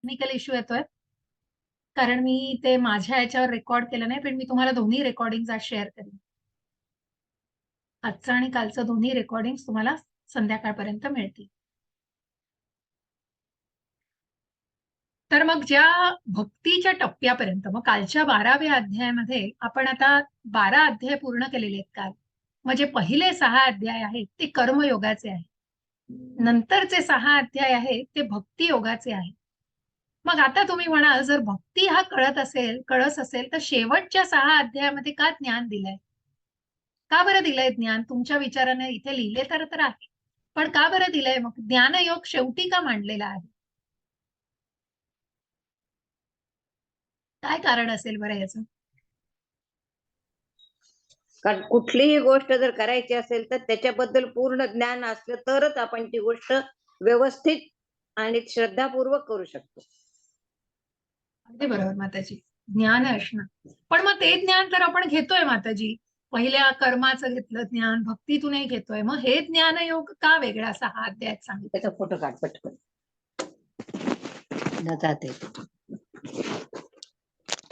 Technical issue येतोय, कारण मी ते माझ्या याच्यावर रेकॉर्ड केलं नाही, पण मी तुम्हाला दोन्ही रेकॉर्डिंग आज शेअर करेन. आजचं आणि कालचं दोन्ही रेकॉर्डिंग तुम्हाला संध्याकाळपर्यंत मिळतील. तर मग ज्या भक्तीच्या टप्प्यापर्यंत, मग कालच्या 12व्या अध्यायामध्ये आपण आता 12 अध्याय पूर्ण केलेले आहेत काल. म्हणजे पहिले 6 अध्याय आहेत ते कर्मयोगाचे आहेत, नंतरचे 6 अध्याय आहेत ते भक्ती योगाचे आहेत. मग आता तुम्ही म्हणाल, जर भक्ती हा कळस असेल तर शेवटच्या 6 अध्यायामध्ये का ज्ञान दिलंय? का बरं दिलंय ज्ञान? तुमच्या विचाराने इथे लिहिले तर आहे, पण का बरं दिलंय? मग ज्ञानयोग शेवटी का मांडलेला आहे? काय कारण असेल बरं याचं? कारण कुठलीही गोष्ट जर करायची असेल तर त्याच्याबद्दल पूर्ण ज्ञान असलं तरच आपण ती गोष्ट व्यवस्थित आणि श्रद्धापूर्वक करू शकतो. अगदी बरोबर माताजी, ज्ञान असणं. पण मग ते ज्ञान तर आपण घेतोय माताजी, पहिल्या कर्माचं घेतलं ज्ञान, भक्तीतूनही घेतोय, मग हे ज्ञानयोग का वेगळा 6 अध्यायात सांगितलं? त्याचा फोटो काढ पटकन. जाते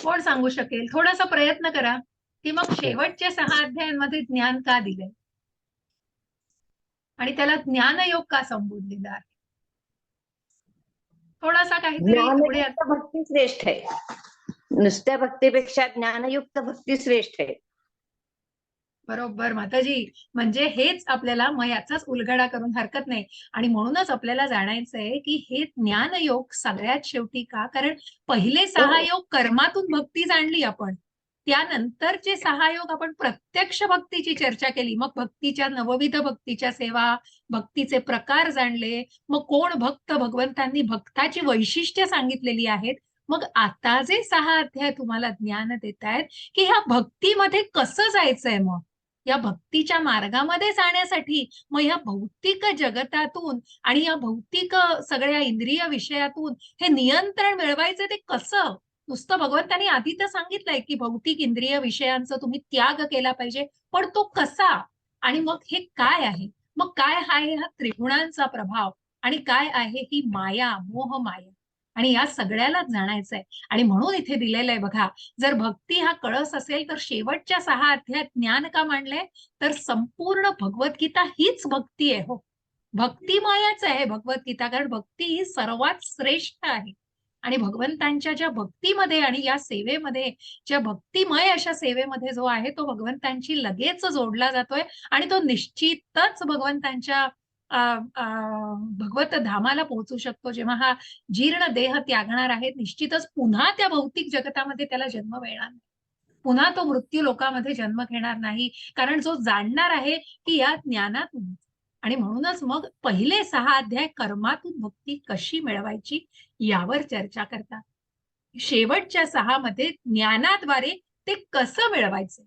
कोण सांगू शकेल? थोडासा प्रयत्न करा की मग शेवटच्या 6 अध्यायांमध्ये ज्ञान का दिलंय आणि त्याला ज्ञानयोग का संबोधलेला आहे? थोडासा काहीतरी पुढे. ज्ञानयुक्त भक्ती श्रेष्ठ आहे. नुसत्या भक्तीपेक्षा ज्ञानयुक्त भक्ती श्रेष्ठ आहे. बरोबर माताजी, म्हणजे हेच आपल्याला मग याचाच उलगडा करून हरकत नाही. आणि म्हणूनच आपल्याला जाणायचंय की हे ज्ञानयोग सगळ्यात शेवटी का? कारण पहिले 6 योग कर्मातून भक्ती जाणली आपण, त्यानंतरचे 6 योग आपण प्रत्यक्ष भक्तीची चर्चा केली. मग भक्तीच्या नवविध भक्तीच्या सेवा, भक्तीचे प्रकार जाणले, मग कोण भक्त, भगवंतांनी भक्ताची वैशिष्ट्य सांगितलेली आहेत. मग आता जे 6 अध्याय तुम्हाला ज्ञान देत आहेत की ह्या भक्तीमध्ये कसं जायचंय, मग या भक्तीच्या मार्गामध्ये जाण्यासाठी मग ह्या भौतिक जगतातून आणि या भौतिक सगळ्या इंद्रिय विषयातून हे नियंत्रण मिळवायचं ते कसं? नुसतं भगवंतांनी आधी तर सांगितलंय की भौतिक इंद्रिय विषयांचा तुम्ही त्याग केला पाहिजे, पण तो कसा? आणि मग हे काय आहे? मग काय आहे हा त्रिगुणांचा प्रभाव आणि काय आहे ही माया, मोह माया? आणि या सगळ्यालाच जाणायचंय. आणि म्हणून इथे दिलेलं आहे बघा, जर भक्ती हा कळस असेल तर शेवटच्या 6 अध्यायात ज्ञान का मांडलंय? तर संपूर्ण भगवद्गीता हीच भक्ती आहे. हो, भक्तिमयच आहे भगवद्गीता, कारण भक्ती ही सर्वात श्रेष्ठ आहे. आणि भगवंतांच्या ज्या भक्तीमध्ये आणि या सेवेमध्ये, ज्या भक्तिमय अशा सेवेमध्ये जो आहे तो भगवंतांची लगेच जोडला जातोय आणि तो निश्चितच भगवंतांच्या भगवत धामाला पोहोचू शकतो. जेव्हा हा जीर्ण देह त्यागणार आहे, निश्चितच पुन्हा त्या भौतिक जगतामध्ये त्याला जन्म मिळणार नाही, पुन्हा तो मृत्यू लोकामध्ये जन्म घेणार नाही, कारण जो जाणणार आहे की या ज्ञानातून. आणि म्हणूनच मग पहिले 6 अध्याय कर्मातून भक्ती कशी मिळवायची यावर चर्चा करतात. शेवटच्या 6 मध्ये ज्ञानाद्वारे ते कसं मिळवायचं,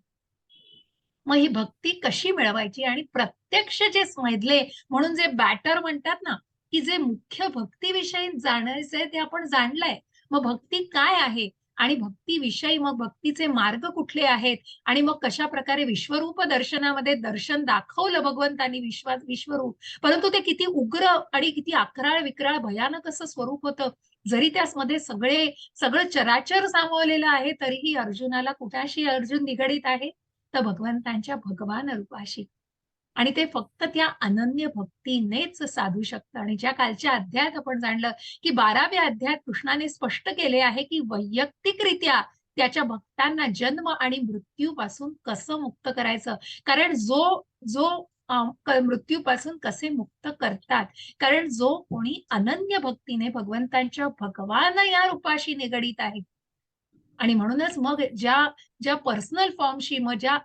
मग ही भक्ती कशी मिळवायची आणि प्रत्यक्ष जे समजले, म्हणून जे बॅटर म्हणतात ना, की जे मुख्य भक्तीविषयी जाणायचंय ते आपण जाणलंय. मग भक्ती काय आहे आणि भक्तीविषयी मग भक्तीचे मार्ग कुठले आहेत आणि मग कशा प्रकारे विश्वरूप दर्शनामध्ये दर्शन दाखवलं भगवंतांनी विश्वरूप, परंतु ते किती उग्र आणि किती अकराळ विक्राळ भयानक असं स्वरूप होतं. जरी त्यामध्ये सगळं चराचर सामावलेलं आहे, तरीही अर्जुनाला कुठाशी अर्जुन निगडीत आहे? तर भगवंतांच्या भगवान रूपाशी. आणि ते फक्त त्या अनन्य भक्तीनेच साधू शकतं. आणि ज्या कालच्या अध्यायात आपण जाणलं की 12व्या अध्यायात कृष्णाने स्पष्ट केले आहे की वैयक्तिकरित्या त्याच्या भक्तांना जन्म आणि मृत्यूपासून कसं मुक्त करायचं. कारण जो जो मृत्यूपासून कसे मुक्त करतात, कारण जो कोणी अनन्य भक्तीने भगवंतांच्या भगवान या रूपाशी निगडीत आहे. आणि म्हणूनच मग ज्या ज्या पर्सनल फॉर्मशी, मग ज्या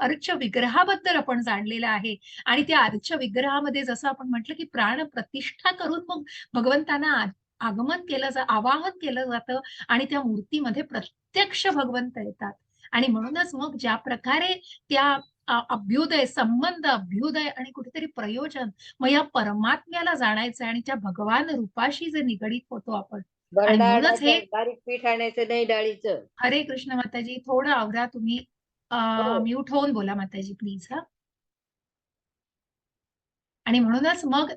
अर्च विग्रहाबद्दल आपण जाणलेलं आहे आणि त्या अर्च विग्रहामध्ये जसं आपण म्हटलं की प्राण प्रतिष्ठा करून मग भगवंतांना आगमन आवाहन केलं जातं आणि त्या मूर्तीमध्ये प्रत्यक्ष भगवंत येतात. आणि म्हणूनच मग ज्या प्रकारे त्या अभ्युदय संबंध, अभ्युदय आणि कुठेतरी प्रयोजन, मग या परमात्म्याला जाणायचं आणि त्या भगवान रूपाशी जे निगडीत होतो आपण. आणि म्हणूनच हे बारीक पीठ आणायचं नाही डाळीचं. हरे कृष्ण माताजी, थोडं आवरा तुम्ही, म्यूट होऊन बोला माताजी प्लीज. हा. आणि म्हणूनच मग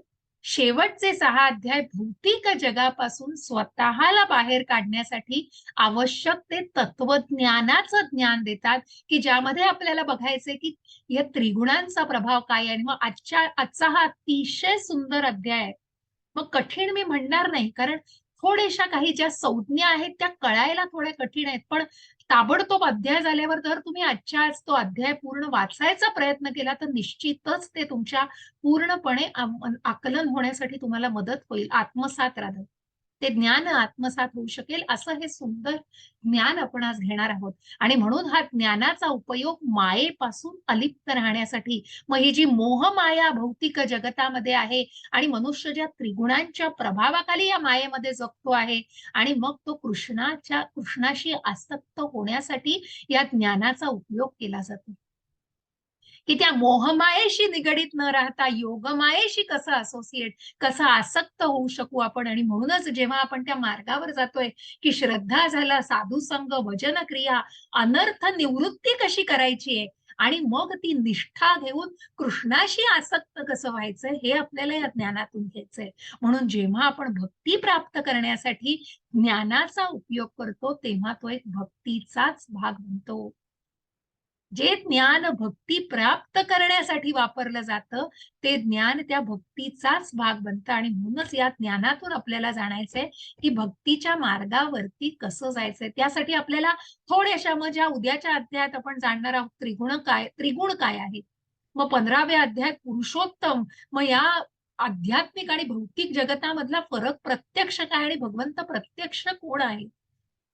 शेवटचे 6 अध्याय भौतिक जगापासून स्वतःला बाहेर काढण्यासाठी आवश्यक ते तत्वज्ञानाचं ज्ञान देतात, की ज्यामध्ये आपल्याला बघायचंय की या त्रिगुणांचा प्रभाव काय आहे. आणि मग आजचा हा अतिशय सुंदर अध्याय आहे. मग कठीण मी म्हणणार नाही, कारण थोड्याशा काही ज्या संज्ञा आहेत त्या कळायला थोड्या कठीण आहेत. पण ताबडतोब अध्याय झाल्यावर जर तुम्ही आजच्या आज तो अध्याय पूर्ण वाचायचा प्रयत्न केला तर निश्चितच ते तुमच्या पूर्णपणे आकलन होण्यासाठी तुम्हाला मदत होईल, आत्मसात राहतं. ते ज्ञान आत्मसात होऊ शकेल असं हे सुंदर ज्ञान आपण आज घेणार आहोत. आणि म्हणून हा ज्ञानाचा उपयोग मायेपासून अलिप्त राहण्यासाठी, मग ही जी मोहमाया भौतिक जगतामध्ये आहे आणि मनुष्य ज्या त्रिगुणांच्या प्रभावाखाली या मायेमध्ये जगतो आहे, आणि मग तो कृष्णाशी आसक्त होण्यासाठी या ज्ञानाचा उपयोग केला जातो. की त्या मोहमायेशी निगडीत न राहता योगमायेशी कसं असोसिएट, कसं आसक्त होऊ शकू आपण. आणि म्हणूनच जेव्हा आपण त्या मार्गावर जातोय, की श्रद्धा झाला, साधुसंग, भजन क्रिया, अनर्थ निवृत्ती कशी करायची आहे, आणि मग ती निष्ठा घेऊन कृष्णाशी आसक्त कसं व्हायचंय, हे आपल्याला या ज्ञानातून घ्यायचंय. म्हणून जेव्हा आपण भक्ती प्राप्त करण्यासाठी ज्ञानाचा उपयोग करतो, तेव्हा तो एक भक्तीचाच भाग बनतो. जे ज्ञान भक्ती प्राप्त करण्यासाठी वापरलं जातं, ते ज्ञान त्या भक्तीचाच भाग बनतं. आणि म्हणूनच या ज्ञानातून आपल्याला जाणायचंय, की भक्तीच्या मार्गावरती कसं जायचंय. त्यासाठी आपल्याला थोड्याशा, मग ज्या उद्याच्या अध्यायात आपण जाणणार आहोत, त्रिगुण काय आहे. मग 15व्या अध्यायात पुरुषोत्तम. मग या आध्यात्मिक आणि भौतिक जगतामधला फरक प्रत्यक्ष काय आणि भगवंत प्रत्यक्ष कोण आहे,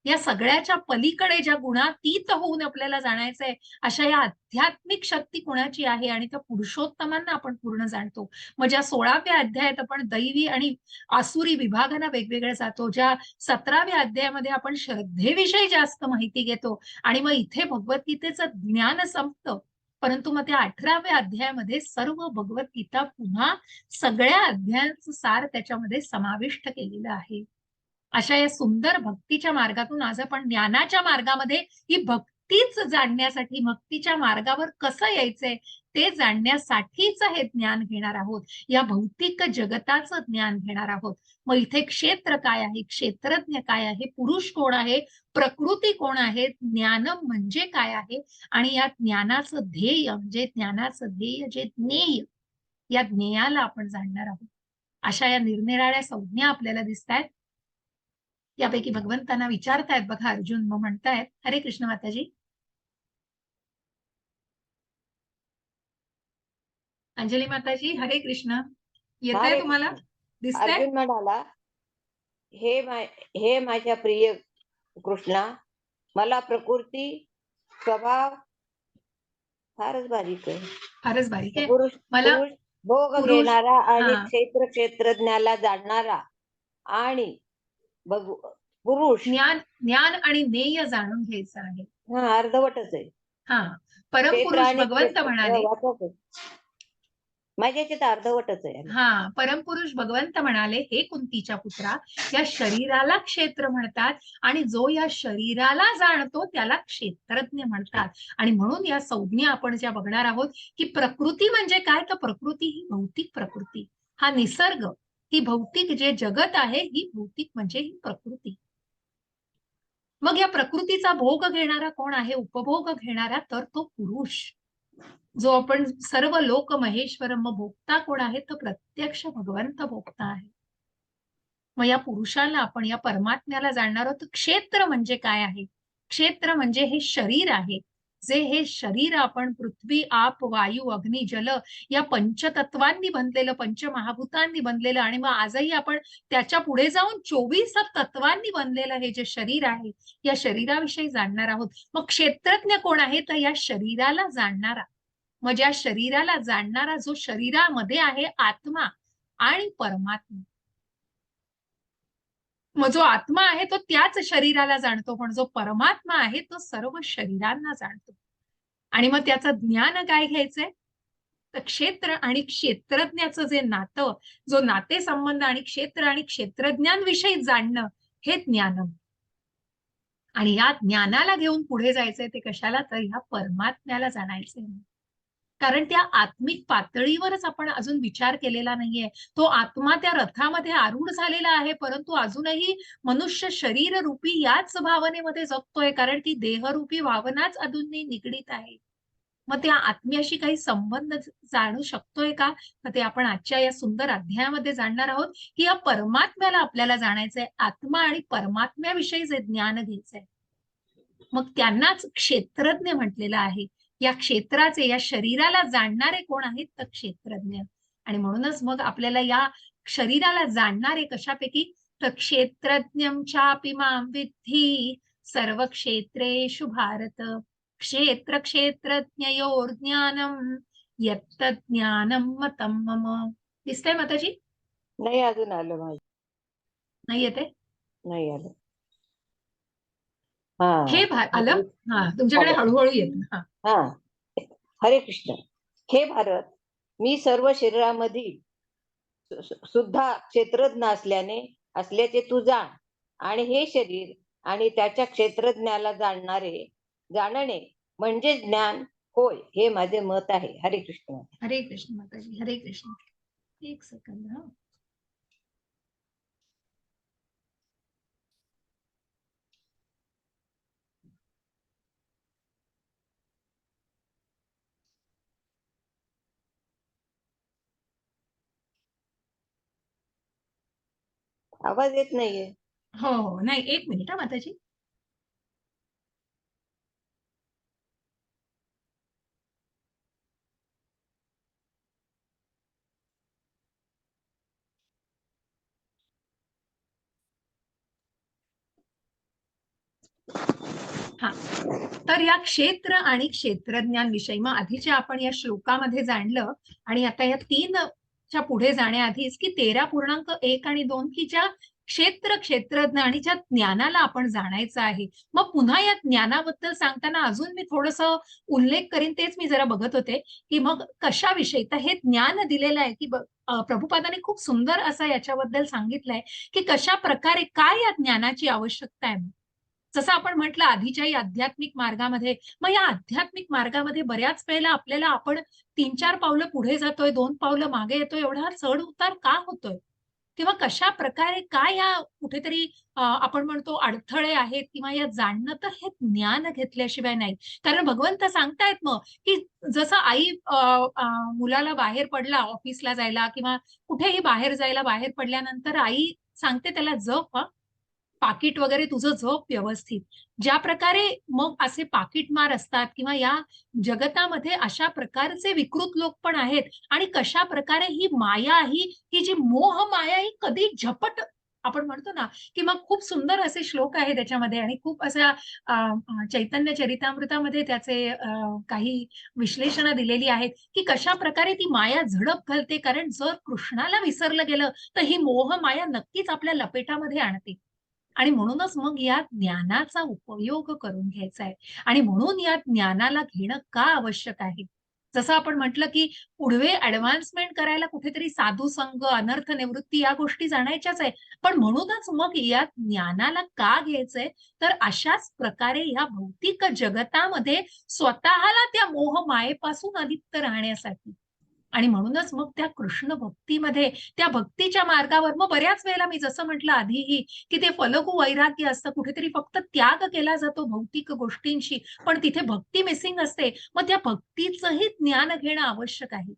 या सगळ्याच्या पलीकडे ज्या गुणातीत होऊन आपल्याला जाणायचंय, अशा या आध्यात्मिक शक्ती कोणाची आहे, आणि त्या पुरुषोत्तमांना आपण पूर्ण जाणतो. मग ज्या 16व्या अध्यायात आपण दैवी आणि आसुरी विभागांना वेगवेगळे जातो, ज्या 17व्या अध्यायामध्ये आपण श्रद्धेविषयी जास्त माहिती घेतो, आणि मग इथे भगवद्गीतेचं ज्ञान संपतं. परंतु मग त्या 18व्या अध्यायामध्ये सर्व भगवद्गीता पुन्हा सगळ्या अध्यायांचं सार त्याच्यामध्ये समाविष्ट केलेलं आहे. अशा या सुंदर भक्तीच्या मार्गातून आज आपण ज्ञानाच्या मार्गामध्ये ही भक्तीच जाणण्यासाठी, भक्तीच्या मार्गावर कसं यायचंय ते जाणण्यासाठीच हे ज्ञान घेणार आहोत. या भौतिक जगताचं ज्ञान घेणार आहोत. मग इथे क्षेत्र काय आहे, क्षेत्रज्ञ काय आहे, पुरुष कोण आहे, प्रकृती कोण आहे, ज्ञान म्हणजे काय आहे, आणि या ज्ञानाचं ध्येय, म्हणजे ज्ञानाचं ध्येय जे ज्ञेय, या ज्ञेयाला आपण जाणणार आहोत. अशा या निरनिराळ्या संज्ञा आपल्याला दिसतायत. यापैकी भगवंतांना विचारतायत बघा अर्जुन. मग म्हणतायत, हरे कृष्ण माताजी. अंजली माताजी, हरे कृष्ण. येत आहे हरे तुम्हाला? कृष्ण. दिसतंय? अर्जुन म्हणाला, हे माझ्या प्रिय कृष्णा, मला प्रकृती स्वभाव फारच बारीक आहे. फारच बारीक आहे. पुरुष मला पुरुष भोग पुरुष, घेणारा आणि हा, क्षेत्रज्ञाला जाणणारा आणि पुरुष ज्ञान आणि ज्ञेय जाणून घ्यायचं आहे. हा अर्धवटच आहे. हा, क्षेत्र परमपुरुष आणि भगवंत म्हणाले, वाचक माझ्या याच्यात अर्धवटच आहे. हा, परमपुरुष भगवंत म्हणाले, हे कुंतीच्या पुत्रा, या शरीराला क्षेत्र म्हणतात, आणि जो या शरीराला जाणतो त्याला क्षेत्रज्ञ म्हणतात. आणि म्हणून या संज्ञा आपण ज्या बघणार आहोत, की प्रकृती म्हणजे काय, तर प्रकृती ही भौतिक प्रकृती, हा निसर्ग, ही भौतिक जे जगत आहे, ही भौतिक म्हणजे ही प्रकृती. मग या प्रकृतीचा भोग घेणारा कोण आहे, उपभोग घेणारा, तर तो पुरुष, जो आपण सर्व लोक महेश्वर. मग भोगता कोण आहे, तर प्रत्यक्ष भगवंत भोगता आहे. मग या पुरुषाला आपण, या परमात्म्याला जाणणार आहोत. क्षेत्र म्हणजे काय आहे, क्षेत्र म्हणजे हे शरीर आहे, जे हे शरीर आपण पृथ्वी, आप, वायू, अग्नी, जल या पंचतत्वांनी बनलेलं, पंचमहाभूतांनी बनलेलं, आणि मग आजही आपण त्याच्या पुढे जाऊन 24 तत्वांनी बनलेलं हे जे शरीर आहे, या शरीराविषयी जाणणार आहोत. मग क्षेत्रज्ञ कोण आहे, तर या शरीराला जाणणारा. मग ज्या शरीराला जाणणारा, जो शरीरामध्ये आहे, आत्मा आणि परमात्मा. मग जो आत्मा आहे तो त्याच शरीराला जाणतो, पण जो परमात्मा आहे तो सर्व शरीरांना जाणतो. आणि मग त्याचं ज्ञान काय घ्यायचंय, तर क्षेत्र आणि क्षेत्रज्ञाचं जे नातं, जो नातेसंबंध आणि क्षेत्र आणि क्षेत्रज्ञांविषयी जाणणं, हे ज्ञानम. आणि या ज्ञानाला घेऊन पुढे जायचंय ते कशाला, तर ह्या परमात्म्याला जाणायचंय. कारण त्या आत्मिक पातळीवरच आपण अजून विचार केलेला नाहीये. तो आत्मा त्या रथामध्ये आरूढ झालेला आहे, परंतु अजूनही मनुष्य शरीर रूपी याच भावनेमध्ये जगतोय, कारण ती देहरूपी भावनाच अजूनही निगडीत आहे. मग त्या आत्म्याशी काही संबंध जाणू शकतोय का? तर ते आपण आजच्या या सुंदर अध्यायामध्ये जाणणार आहोत, की या परमात्म्याला आपल्याला जाणायचंय. आत्मा आणि परमात्म्याविषयी जे ज्ञान घ्यायचंय. मग त्यांनाच क्षेत्रज्ञ म्हटलेलं आहे. या क्षेत्राचे, या शरीराला जाणणारे कोण आहेत? तर क्षेत्रज्ञ. आणि म्हणूनच मग आपल्याला या शरीराला जाणणारे कशापैकी? तर क्षेत्रज्ञं चापि मां विद्धि सर्व क्षेत्रेषु भारत. क्षेत्र क्षेत्रज्ञयोर्ज्ञानम यत्तत् ज्ञानम मतं मम. दिसतंय माताजी? नाही अजून आलं माझं. नाही येते? नाही आलं. हे आलं? हा, तुमच्याकडे आलं. हळूहळू येतं. हा. हा. हरे कृष्ण. हे भारत, मी सर्व शरीरामध्ये सुद्धा क्षेत्रज्ञ असल्याचे तू जाण. आणि हे शरीर आणि त्याच्या क्षेत्रज्ञाला जाणणे म्हणजे ज्ञान होय, हे माझे मत आहे. हरे कृष्ण. हरे कृष्ण माताजी, हरे कृष्ण. एक सेकंद. हा. आवाज येत नाहीये. हो हो, नाही, एक मिनिट हा माताजी. हा, तर या क्षेत्र आणि क्षेत्रज्ञांविषयी मग आधीच्या आपण या श्लोकामध्ये जाणलं, आणि आता या 3 च्या पुढे जाण्याआधीच की 13.1 आणि 2 की ज्या क्षेत्र क्षेत्रज्ञ आणि ज्या ज्ञानाला आपण जाणायचं आहे. मग पुन्हा या ज्ञानाबद्दल सांगताना अजून मी थोडस उल्लेख करीन, तेच मी जरा बघत होते की मग कशाविषयी. तर हे ज्ञान दिलेलं आहे की प्रभुपादांनी खूप सुंदर असं याच्याबद्दल सांगितलंय की कशा प्रकारे काय या ज्ञानाची आवश्यकता आहे. जसं आपण म्हटलं आधीच्याही आध्यात्मिक मार्गामध्ये, मग या आध्यात्मिक मार्गामध्ये बऱ्याच वेळेला आपल्याला आपण 3-4 पावलं पुढे जातोय, 2 पावलं मागे येतोय, एवढा चढ उतार का होतोय? किंवा कशा प्रकारे काय या कुठेतरी आपण म्हणतो अडथळे आहेत किंवा या जाणणं, तर हे ज्ञान घेतल्याशिवाय नाही. कारण भगवंत सांगतायत मग की जसं आई मुलाला बाहेर पडला ऑफिसला जायला किंवा कुठेही बाहेर जायला, बाहेर पडल्यानंतर आई सांगते त्याला जप, पाकीट वगैरे तुझं जप व्यवस्थित. ज्या प्रकारे मग असे पाकीटमार असतात किंवा या जगतामध्ये अशा प्रकारचे विकृत लोक पण आहेत, आणि कशा प्रकारे ही माया ही जी मोह माया ही कधी झपट, आपण म्हणतो ना, की मग खूप सुंदर असे श्लोक आहे त्याच्यामध्ये, आणि खूप अशा चैतन्य चरितामृतामध्ये त्याचे काही विश्लेषणं दिलेली आहेत की कशा प्रकारे ती माया झडप घालते. कारण जर कृष्णाला विसरलं गेलं तर ही मोह माया नक्कीच आपल्या लपेटामध्ये आणते. आणि म्हणूनच मग या ज्ञानाचा उपयोग करून घ्यायचा आहे. आणि म्हणून या ज्ञानाला घेणं का आवश्यक आहे? जसं आपण म्हटलं, की पुढे ॲडव्हान्समेंट करायला कुठेतरी साधू संग, अनर्थ निवृत्ती या गोष्टी जाणायच्याच आहे. पण म्हणूनच मग या ज्ञानाला का घ्यायचंय? तर अशाच प्रकारे या भौतिक जगतामध्ये स्वतःला त्या मोह मायेपासून अलिप्त राहण्यासाठी. आणि म्हणूनच मग त्या कृष्ण भक्तीमध्ये, त्या भक्तीच्या मार्गावर मग बऱ्याच वेळेला मी जसं म्हटलं आधीही, की ते फलगू वैराग्य असतं. कुठेतरी फक्त त्याग केला जातो भौतिक गोष्टींशी, पण तिथे भक्ती मिसिंग असते. मग त्या भक्तीचंही ज्ञान घेणं आवश्यक आहे.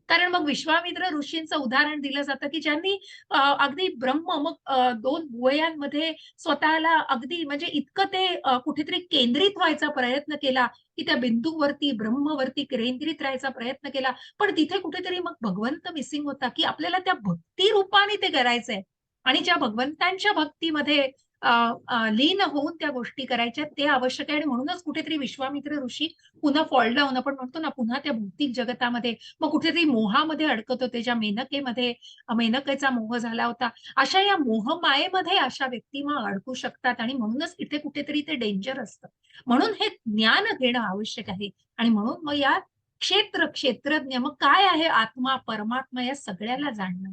कारण मग विश्वामित्र ऋषींचं उदाहरण दिलं जातं, की ज्यांनी अगदी ब्रह्म, मग 2 भुवयांमध्ये स्वतःला अगदी म्हणजे इतकं ते कुठेतरी केंद्रित व्हायचा प्रयत्न केला, की त्या बिंदूवरती, ब्रह्मवरती केंद्रित राहायचा प्रयत्न केला. पण तिथे कुठेतरी मग भगवंत मिसिंग होता, की आपल्याला त्या भक्ती रूपाने ते करायचंय. आणि ज्या भगवंतांच्या भक्तीमध्ये लीन होऊन त्या गोष्टी करायच्या, ते आवश्यक आहे. आणि म्हणूनच कुठेतरी विश्वामित्र ऋषी पुन्हा फॉल डाउन, आपण म्हणतो ना, पुन्हा त्या भौतिक जगतामध्ये मग कुठेतरी मोहामध्ये अडकत होते. ज्या मेनकेमध्ये मेनकेचा मोह झाला होता. अशा या मोहमायेमध्ये अशा व्यक्ती मग अडकू शकतात, आणि म्हणूनच इथे कुठेतरी ते डेंजर असतं. म्हणून हे ज्ञान घेणं आवश्यक आहे. आणि म्हणून मग या क्षेत्रज्ञ, मग काय आहे आत्मा, परमात्मा, या सगळ्याला जाणणं.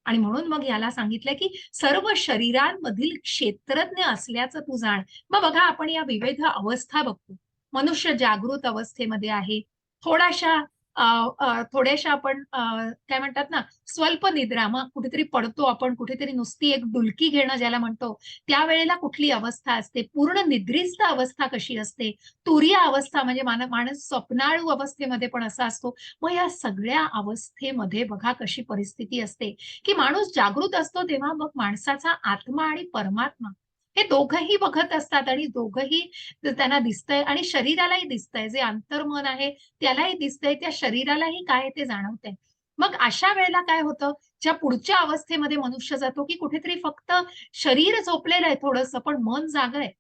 आणि म्हणून मग याला सांगितलंय की सर्व शरीरांमधील क्षेत्रज्ञ असल्याचं तू जाण. मग बघा, आपण या विविध अवस्था बघतो. मनुष्य जागृत अवस्थेमध्ये आहे, थोड्याशा आपण काय म्हणतात ना, स्वल्प निद्रा, मग कुठेतरी पडतो आपण, कुठेतरी नुसती एक डुलकी घेणं ज्याला म्हणतो, त्यावेळेला कुठली अवस्था असते, पूर्ण निद्रिस्त अवस्था कशी असते, तुरीय अवस्था म्हणजे माणूस स्वप्नाळू अवस्थेमध्ये पण असा असतो. मग या सगळ्या अवस्थेमध्ये बघा कशी परिस्थिती असते, की माणूस जागृत असतो तेव्हा मग माणसाचा आत्मा आणि परमात्मा हे दोघंही बघत असतात आणि दोघंही त्यांना दिसतंय आणि शरीरालाही दिसतंय. जे अंतर्मन आहे त्यालाही दिसतंय, त्या शरीरालाही काय आहे ते जाणवतंय. मग अशा वेळेला काय होतं, ज्या पुढच्या अवस्थेमध्ये मनुष्य जातो, की कुठेतरी फक्त शरीर झोपलेलं आहे थोडंसं, पण मन जागं आहे.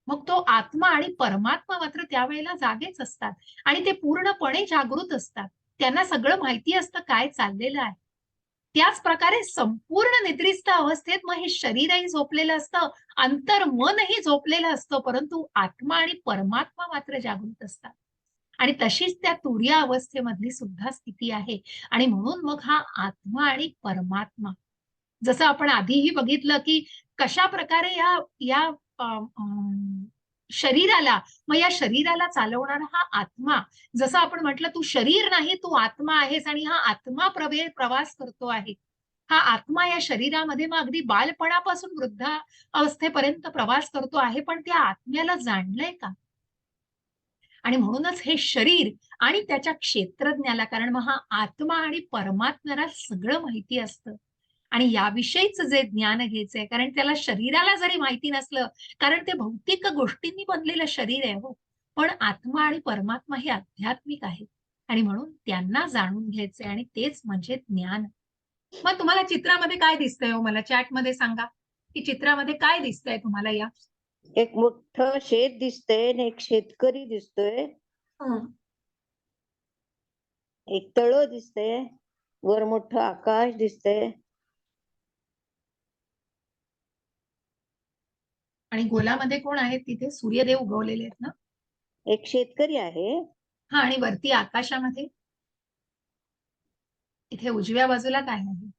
मग तो आत्मा आणि परमात्मा मात्र त्यावेळेला जागेच असतात आणि ते पूर्णपणे जागृत असतात. त्यांना सगळं माहिती असतं काय चाललेलं आहे. त्याच प्रकारे संपूर्ण निद्रिस्त अवस्थेत मग हे शरीरही झोपलेलं असतं, अंतर्मनही झोपलेलं असतं, परंतु आत्मा आणि परमात्मा मात्र जागृत असतात. आणि तशीच त्या तुरीय अवस्थेमधली सुद्धा स्थिती आहे. आणि म्हणून मग हा आत्मा आणि परमात्मा, जसं आपण आधीही बघितलं, की कशाप्रकारे या या अ, अं, शरीराला, मग या शरीराला चालवणारा हा आत्मा, जसं आपण म्हटलं, तू शरीर नाही, तू आत्मा आहेस आणि हा आत्मा प्रवास करतो आहे. हा आत्मा या शरीरामध्ये मग अगदी बालपणापासून वृद्धावस्थेपर्यंत प्रवास करतो आहे, पण त्या आत्म्याला जाणलंय का? आणि म्हणूनच हे शरीर आणि त्याच्या क्षेत्रज्ञाला, कारण मग हा आत्मा आणि परमात्म्याला सगळं माहिती असतं. आणि याविषयीच जे ज्ञान घ्यायचंय, कारण त्याला शरीराला जरी माहिती नसलं, कारण ते भौतिक गोष्टींनी बनलेलं शरीर आहे हो. पण आत्मा आणि परमात्मा हे आध्यात्मिक आहे. आणि म्हणून त्यांना जाणून घ्यायचंय आणि तेच म्हणजे ज्ञान. मग तुम्हाला चित्रामध्ये काय दिसतंय हो? मला चॅटमध्ये सांगा, की चित्रामध्ये काय दिसतंय तुम्हाला या? एक मोठं शेत दिसतंय आणि एक शेतकरी दिसतोय. एक तळं दिसतंय. वर मोठं आकाश दिसतंय. आणि गोलामध्ये कोण आहेत तिथे? सूर्यदेव उगवलेले आहेत ना? एक शेतकरी आहे. हा, आणि वरती आकाशामध्ये इथे उजव्या बाजूला काय आहे?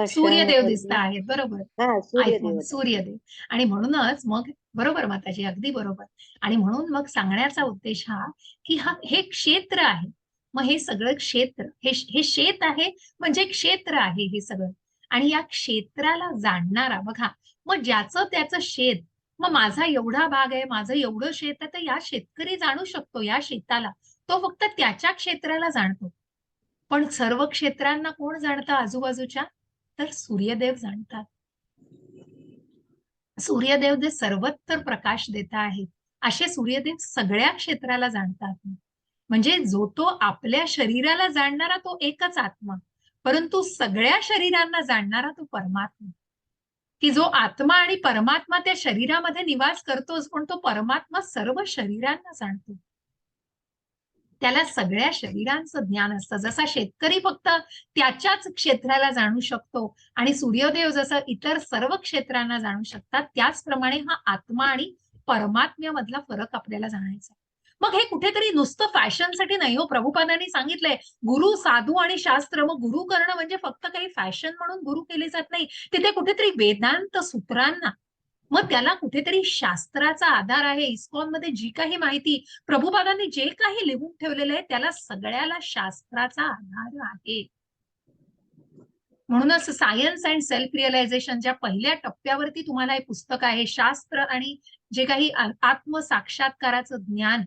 सूर्यदेव दिसत आकाशामध्ये आहेत, बरोबर. हा आयफोन, सूर्यदेव आहे. सूर्यदेव. आणि म्हणूनच मग बरोबर माताजी, अगदी बरोबर. आणि म्हणून मग सांगण्याचा उद्देश हा, की हे क्षेत्र आहे. मग हे सगळं क्षेत्र, हे शेत आहे, म्हणजे क्षेत्र आहे हे सगळं. आणि या क्षेत्राला जाणणारा बघा, मग ज्याचं त्याचं शेत, मग माझा एवढा भाग आहे, माझं एवढं शेत आहे, तर या शेतकरी जाणू शकतो या शेताला. तो फक्त त्याच्या क्षेत्राला जाणतो. पण सर्व क्षेत्रांना कोण जाणतं आजूबाजूच्या? तर सूर्यदेव जाणतात. सूर्यदेव जे सर्वत्र प्रकाश देत आहेत, असे सूर्यदेव सगळ्या क्षेत्राला जाणतात. म्हणजे जो तो आपल्या शरीराला जाणणारा तो एकच आत्मा, परंतु सगळ्या शरीरांना जाणणारा तो परमात्मा. की जो आत्मा आणि परमात्मा त्या शरीरामध्ये निवास करतोच, पण तो परमात्मा सर्व शरीरांना जाणतो. त्याला सगळ्या शरीरांचं ज्ञान असतं. जसा शेतकरी फक्त त्याच्याच क्षेत्राला जाणू शकतो आणि सूर्यदेव जसं इतर सर्व क्षेत्रांना जाणू शकतात, त्याचप्रमाणे हा आत्मा आणि परमात्म्यामधला फरक आपल्याला जाणायचा आहे. मग हे कुठेतरी नुसतं फॅशनसाठी नाही हो. प्रभुपादांनी सांगितलंय, गुरु, साधू आणि शास्त्र. मग गुरु करणं म्हणजे फक्त काही फॅशन म्हणून गुरु केले जात नाही. तिथे कुठेतरी वेदांत सूत्रांना, मग त्याला कुठेतरी शास्त्राचा आधार आहे. इस्कॉनमध्ये जी काही माहिती प्रभुपादांनी जे काही लिहून ठेवलेलं आहे, त्याला सगळ्याला शास्त्राचा आधार आहे. म्हणूनच सायन्स अँड सेल्फ रिअलायझेशन ज्या पहिल्या टप्प्यावरती तुम्हाला हे पुस्तक आहे, शास्त्र आणि जे काही आत्मसाक्षात्काराचं ज्ञान,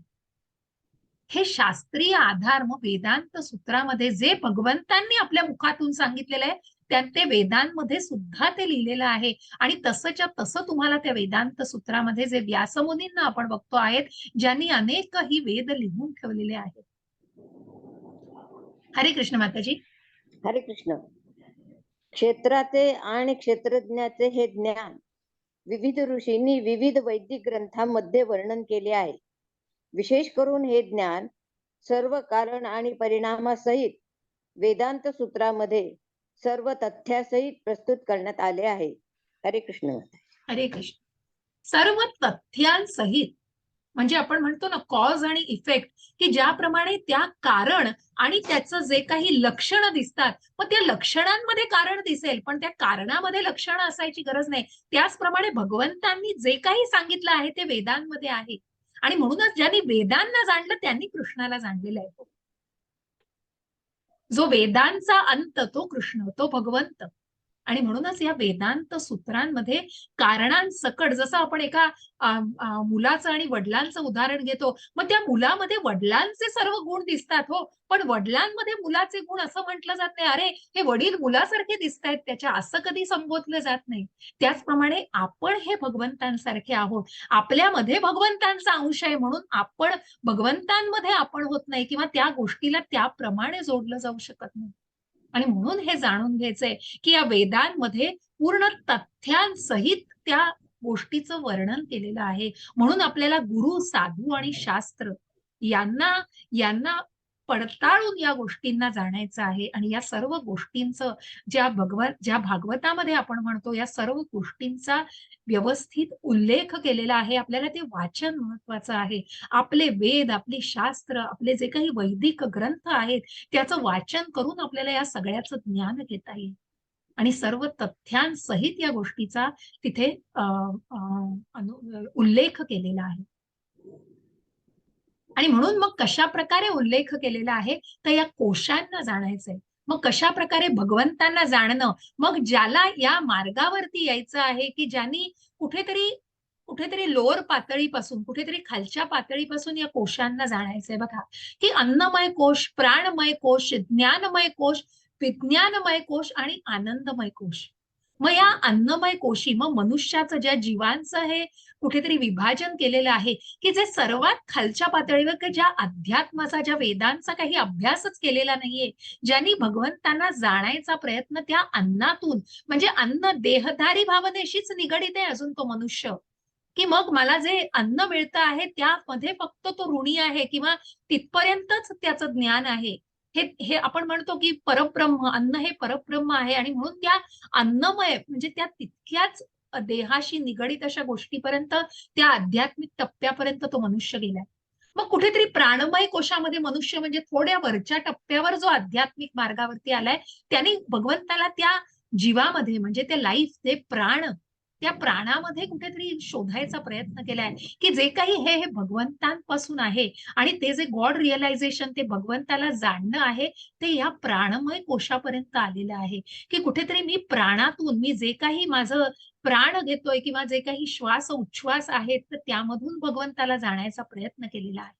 हे शास्त्रीय आधार मग वेदांत सूत्रामध्ये जे भगवंतांनी आपल्या मुखातून सांगितलेलं आहे, ते वेदांमध्ये सुद्धा ते लिहिलेलं आहे. आणि तसंच्या तसं तुम्हाला त्या वेदांत सूत्रामध्ये जे व्यासमुनींना आपण बघतो आहेत, ज्यांनी अनेकही वेद लिहून ठेवलेले आहेत. हरे कृष्ण माताजी. हरे कृष्ण. क्षेत्राचे आणि क्षेत्रज्ञाचे हे ज्ञान विविध ऋषींनी विविध वैदिक ग्रंथांमध्ये वर्णन केले आहे. विशेष करून हे ज्ञान सर्व कारण आणि परिणामासहित वेदांत सूत्रामध्ये सर्व तथ्यासहित प्रस्तुत करण्यात आले आहे. हरे कृष्ण. हरे कृष्ण. सर्व तथ्यांसहित, म्हणजे आपण म्हणतो ना कॉज आणि इफेक्ट, की ज्याप्रमाणे त्या कारण आणि त्याचं जे काही लक्षण दिसतात, मग त्या लक्षणांमध्ये कारण दिसेल, पण त्या कारणामध्ये लक्षणं असायची गरज नाही. त्याचप्रमाणे भगवंतांनी जे काही सांगितलं आहे ते वेदांमध्ये आहे. आणि म्हणूनच ज्यांनी वेदांना जाणलं त्यांनी कृष्णाला जाणलेलं आहे. जो वेदांचा अंत तो कृष्ण, तो भगवंत. आणि म्हणूनच या वेदांत सूत्रांमध्ये कारणांसकट, जसं आपण एका मुलाचं आणि वडिलांचं उदाहरण घेतो, मग त्या मुलामध्ये वडिलांचे सर्व गुण दिसतात हो, पण वडिलांमध्ये मुलाचे गुण असं म्हटलं जात नाही, अरे हे वडील मुलासारखे दिसतायत त्याच्या, असं कधी संबोधलं जात नाही. त्याचप्रमाणे आपण हे भगवंतांसारखे आहोत, आपल्यामध्ये भगवंतांचा अंश आहे, म्हणून आपण भगवंतांमध्ये आपण होत नाही किंवा त्या गोष्टीला त्याप्रमाणे जोडलं जाऊ शकत नाही. आणि म्हणून हे जाणून घ्यायचंय की या वेदांमध्ये पूर्ण तथ्यांसहित त्या गोष्टीचं वर्णन केलेलं आहे. म्हणून आपल्याला गुरु, साधू आणि शास्त्र यांना यांना पडताळून या गोष्टींना जाणायचं आहे. आणि या सर्व गोष्टींचं ज्या भागवतामध्ये आपण म्हणतो, या सर्व गोष्टींचा व्यवस्थित उल्लेख केलेला आहे. आपल्याला ते वाचन महत्वाचं आहे. आपले वेद, आपली शास्त्र, आपले जे काही वैदिक ग्रंथ आहेत, त्याचं वाचन करून आपल्याला या सगळ्याचं ज्ञान घेता येईल. आणि सर्व तथ्यांसहित या गोष्टीचा तिथे उल्लेख केलेला आहे. आणि म्हणून मग कशा प्रकारे उल्लेख केलेला आहे, तर या कोशांना जाणायचंय. मग कशा प्रकारे भगवंतांना जाणणं, मग ज्याला या मार्गावरती यायचं आहे, की ज्यांनी कुठेतरी कुठेतरी लोअर पातळीपासून, कुठेतरी खालच्या पातळीपासून या कोशांना जाणायचंय बघा, की अन्नमय कोश, प्राणमय कोश, ज्ञानमय कोश, विज्ञानमय कोश आणि आनंदमय कोश. मग या अन्नमय कोशी, मग मनुष्याचं, ज्या जीवांचं हे कुठेतरी विभाजन केलेलं आहे, की जे सर्वात खालच्या पातळीवर, की ज्या अध्यात्माचा, ज्या वेदांचा काही अभ्यासच केलेला नाहीये, ज्यांनी भगवंतांना जाणायचा प्रयत्न त्या अन्नातून, म्हणजे अन्न देहधारी भावनेशीच निगडित आहे अजून तो मनुष्य, की मग मला जे अन्न मिळतं आहे त्यामध्ये फक्त तो ऋणी आहे किंवा तिथपर्यंतच त्याचं ज्ञान आहे. हे हे आपण म्हणतो की परब्रह्म, अन्न हे परब्रह्म आहे आणि म्हणून त्या अन्नमय, म्हणजे त्या तितक्याच देहाशी निगडित अशा गोष्टीपर्यंत, त्या आध्यात्मिक टप्प्यापर्यंत तो मनुष्य गेलाय. मग कुठेतरी प्राणमय कोशामध्ये मनुष्य, म्हणजे थोड्या वरच्या टप्प्यावर जो आध्यात्मिक मार्गावरती आलाय, त्यांनी भगवंताला त्या जीवामध्ये, म्हणजे ते लाईफ, ते प्राण, त्या प्राणामध्ये कुठेतरी शोधायचा प्रयत्न केलाय, की जे काही हे हे भगवंतांपासून आहे आणि ते जे गॉड रिअलायझेशन, ते भगवंताला जाणणं आहे, ते या प्राणमय कोशापर्यंत आलेलं आहे. की कुठेतरी मी प्राणातून, मी जे काही माझं प्राण घेतोय किंवा जे काही श्वास उच्छ्वास आहेत, तर त्यामधून भगवंताला जाण्याचा प्रयत्न केलेला आहे.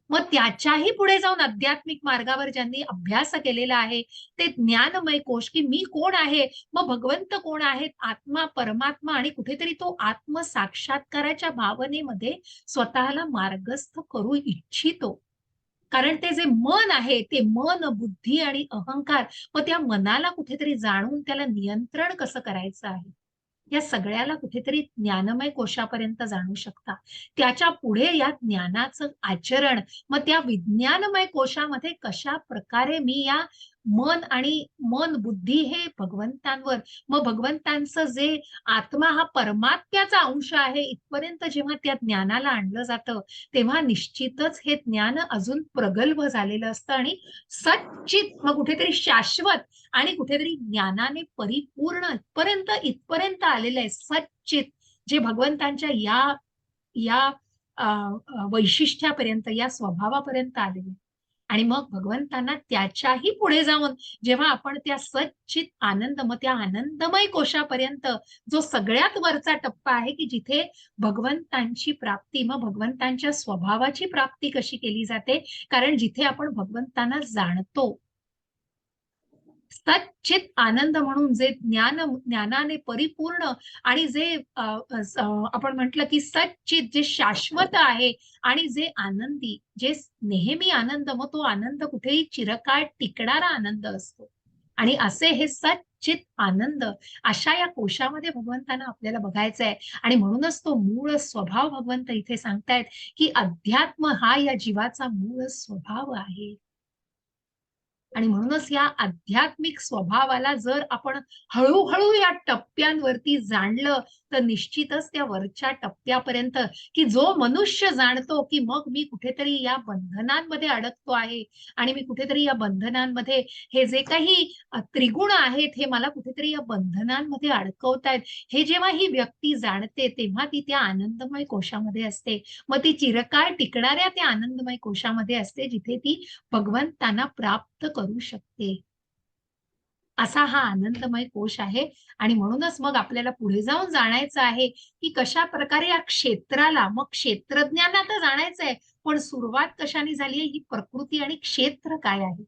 मग त्याच्याही पुढे जाऊन आध्यात्मिक मार्गावर ज्यांनी अभ्यास केलेला आहे, ते ज्ञानमय कोश, की मी कोण आहे, मग भगवंत कोण आहेत, आत्मा, परमात्मा, आणि कुठेतरी तो आत्मसाक्षात्काराच्या भावनेमध्ये स्वतःला मार्गस्थ करू इच्छितो. कारण ते जे मन आहे, ते मन, बुद्धी आणि अहंकार, मग त्या मनाला कुठेतरी जाणून त्याला नियंत्रण कसं करायचं आहे, या सगळ्याला कुठेतरी ज्ञानमय कोशापर्यंत जाणू शकता. त्याच्या पुढे या ज्ञानाचं आचरण, मग त्या विज्ञानमय कोशामध्ये कशा प्रकारे मी या मन, बुद्धी हे भगवंतांवर, मग भगवंतांचं जे आत्मा हा परमात्म्याचा अंश आहे, इथपर्यंत जेव्हा त्या ज्ञानाला आणलं जातं, तेव्हा निश्चितच हे ज्ञान अजून प्रगल्भ झालेलं असतं आणि सच्चित, मग कुठेतरी शाश्वत आणि कुठेतरी ज्ञानाने परिपूर्ण इथपर्यंत आलेलं आहे सच्चित, जे भगवंतांच्या या या वैशिष्ट्यापर्यंत, या स्वभावापर्यंत आलेले आहे. आणि मग भगवंतांना त्याच्याही पुढे जाऊन, जेव्हा आपण त्या सच्चित आनंद, मग त्या आनंदमय कोशापर्यंत, जो सगळ्यात वरचा टप्पा आहे, की जिथे भगवंतांची प्राप्ती, मग भगवंतांच्या स्वभावाची प्राप्ती कशी केली जाते, कारण जिथे आपण भगवंतांना जाणतो, सच्चित आनंद म्हणून, जे ज्ञानाने परिपूर्ण आणि जे आपण म्हटलं की सच्चित, जे शाश्वत आहे आणि जे आनंदी, जे नेहमी आनंद, मग तो आनंद कुठेही चिरकाळ टिकणारा आनंद असतो. आणि असे हे सच्चित आनंद, अशा या कोशामध्ये भगवंतांना आपल्याला बघायचं आहे. आणि म्हणूनच तो मूळ स्वभाव भगवंत इथे सांगतायत, की अध्यात्म हा या जीवाचा मूळ स्वभाव आहे. आणि म्हणूनच या आध्यात्मिक स्वभावाला जर आपण हळूहळू या टप्प्यांवरती जाणलं तर निश्चितच त्या वरच्या टप्प्यापर्यंत, की जो मनुष्य जाणतो की मग मी कुठेतरी या बंधनांमध्ये अडकतो आहे आणि मी कुठेतरी या बंधनांमध्ये हे जे काही त्रिगुण आहेत हे मला कुठेतरी या बंधनांमध्ये अडकवतायत, हे जेव्हा ही व्यक्ती जाणते तेव्हा ती त्या आनंदमय कोशामध्ये असते. मग ती चिरकाळ टिकणाऱ्या त्या आनंदमय कोशामध्ये असते, जिथे ती भगवंतांना प्राप्त करू शकते. असा हा आनंदमय कोश आहे. आणि म्हणूनच मग आपल्याला पुढे जाऊन जाणायचं आहे, की कशा प्रकारे या क्षेत्राला, मग क्षेत्रज्ञांना तर जाणायचंय, पण सुरुवात कशाने झाली आहे, ही प्रकृती आणि क्षेत्र काय आहे.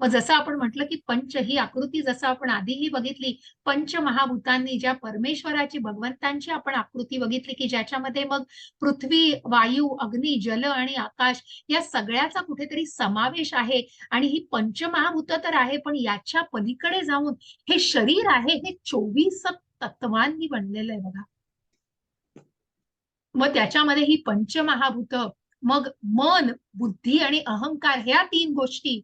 मग जसं आपण म्हटलं, की पंच ही आकृती जसं आपण आधीही बघितली, पंचमहाभूतांनी ज्या परमेश्वराची, भगवंतांची आपण आकृती बघितली, की ज्याच्यामध्ये मग पृथ्वी, वायू, अग्नी, जल आणि आकाश या सगळ्याचा कुठेतरी समावेश आहे. आणि ही पंचमहाभूत तर आहे, पण याच्या पलीकडे जाऊन हे शरीर आहे, हे 24 तत्वांनी बनलेलं आहे बघा. मग त्याच्यामध्ये ही पंचमहाभूत, मग मन, बुद्धी आणि अहंकार ह्या 3 गोष्टी,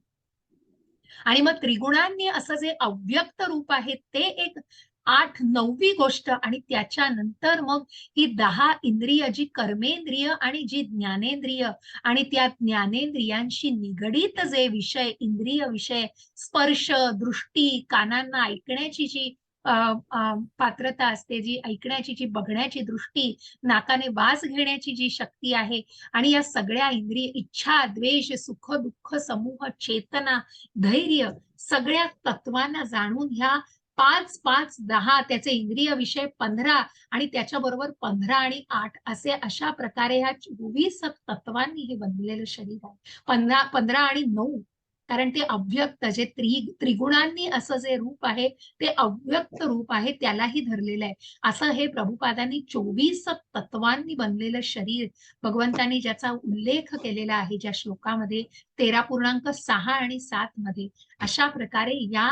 आणि मग त्रिगुणांनी असं जे अव्यक्त रूप आहे ते एक 8-9वी गोष्ट, आणि त्याच्यानंतर मग ही 10 इंद्रिय, जी कर्मेंद्रिय आणि जी ज्ञानेंद्रिय, आणि त्या ज्ञानेंद्रियांशी निगडीत जे विषय, इंद्रिय विषय, स्पर्श, दृष्टी, कानांना ऐकण्याची जी पात्रता असते, जी ऐकण्याची, जी बघण्याची दृष्टी, नाकाने वास घेण्याची जी शक्ती आहे, आणि या सगळ्या इंद्रिय, इच्छा, द्वेष, सुख, दुःख, समूह, चेतना, धैर्य, सगळ्या तत्वांना जाणून ह्या 5, 5, 10, त्याचे इंद्रिय विषय 15, आणि त्याच्याबरोबर 15 आणि 8 असे, अशा प्रकारे ह्या 24 तत्वांनी हे बनलेलं शरीर आहे. 15 आणि 9, कारण ते अव्यक्त, जे त्रिगुणांनी असं जे रूप आहे ते अव्यक्त रूप आहे, त्यालाही धरलेलं आहे. असं हे प्रभुपादांनी 24 तत्वांनी बनलेलं शरीर, भगवंतांनी ज्याचा उल्लेख केलेला आहे ज्या श्लोकामध्ये 13.6 आणि 7 मध्ये, अशा प्रकारे या